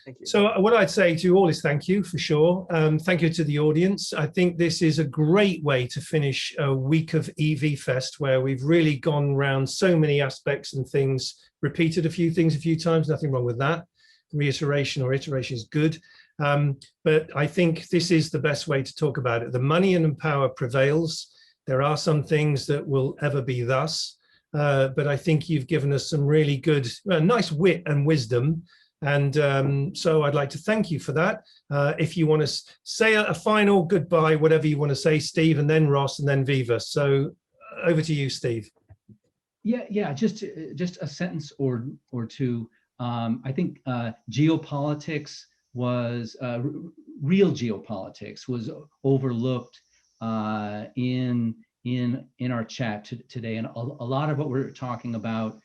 Thank you. So what I'd say to you all is thank you for sure. Thank you to the audience. I think this is a great way to finish a week of EVFest, where we've really gone around so many aspects and things, repeated a few things a few times, nothing wrong with that. Reiteration or iteration is good. But I think this is the best way to talk about it. The money and power prevails. There are some things that will ever be thus, but I think you've given us some really good, nice wit and wisdom. And so I'd like to thank you for that. If you want to say a final goodbye, whatever you want to say, Steve, and then Ross, and then Vivas. So over to you, Steve. Yeah, just a sentence or two. I think geopolitics was real geopolitics was overlooked in our chat today, and a lot of what we're talking about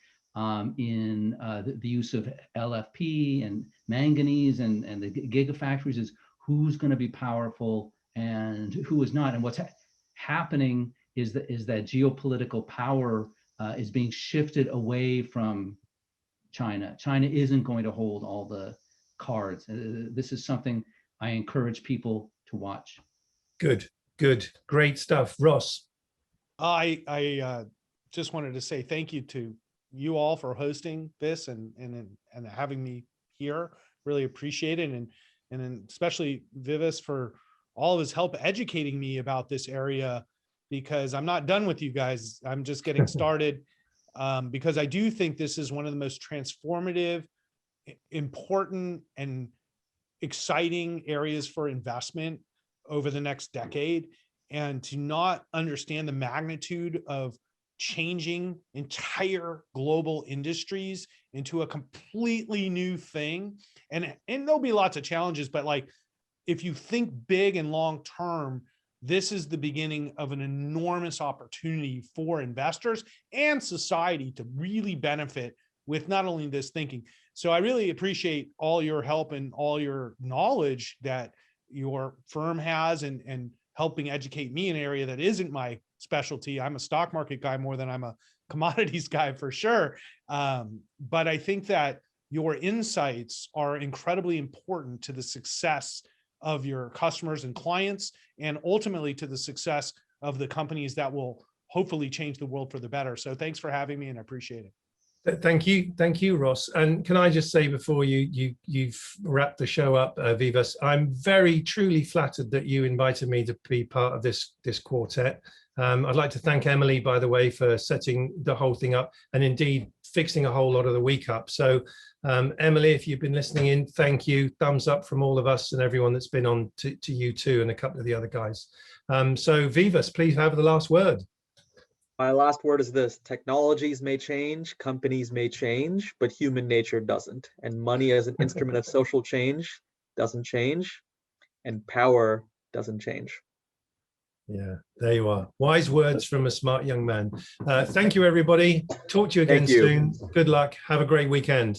in the use of LFP and manganese and the gigafactories is who's going to be powerful and who is not. And what's happening is that geopolitical power is being shifted away from China. China isn't going to hold all the cards. This is something I encourage people to watch. Good, great stuff. Ross. I just wanted to say thank you to you all for hosting this and having me here. Really appreciate it, and especially Vivas for all of his help educating me about this area, because I'm not done with you guys. I'm just getting started, because I do think this is one of the most transformative, important, and exciting areas for investment over the next decade. And to not understand the magnitude of changing entire global industries into a completely new thing. And there'll be lots of challenges, but like, if you think big and long term, this is the beginning of an enormous opportunity for investors and society to really benefit with not only this thinking. So I really appreciate all your help and all your knowledge that your firm has, and helping educate me in an area that isn't my specialty. I'm a stock market guy more than I'm a commodities guy for sure. But I think that your insights are incredibly important to the success of your customers and clients, and ultimately to the success of the companies that will hopefully change the world for the better. So thanks for having me, and I appreciate it. Thank you, Ross. And can I just say before you've wrapped the show up, Vivas, I'm very truly flattered that you invited me to be part of this quartet. I'd like to thank Emily, by the way, for setting the whole thing up and indeed fixing a whole lot of the week up. So Emily, if you've been listening in, thank you. Thumbs up from all of us and everyone that's been on, to you too, and a couple of the other guys. So Vivas, please have the last word. My last word is this: technologies may change, companies may change, but human nature doesn't. And money as an instrument of social change doesn't change, and power doesn't change. Yeah, there you are. Wise words from a smart young man. Thank you, everybody. Talk to you again soon. Good luck. Have a great weekend.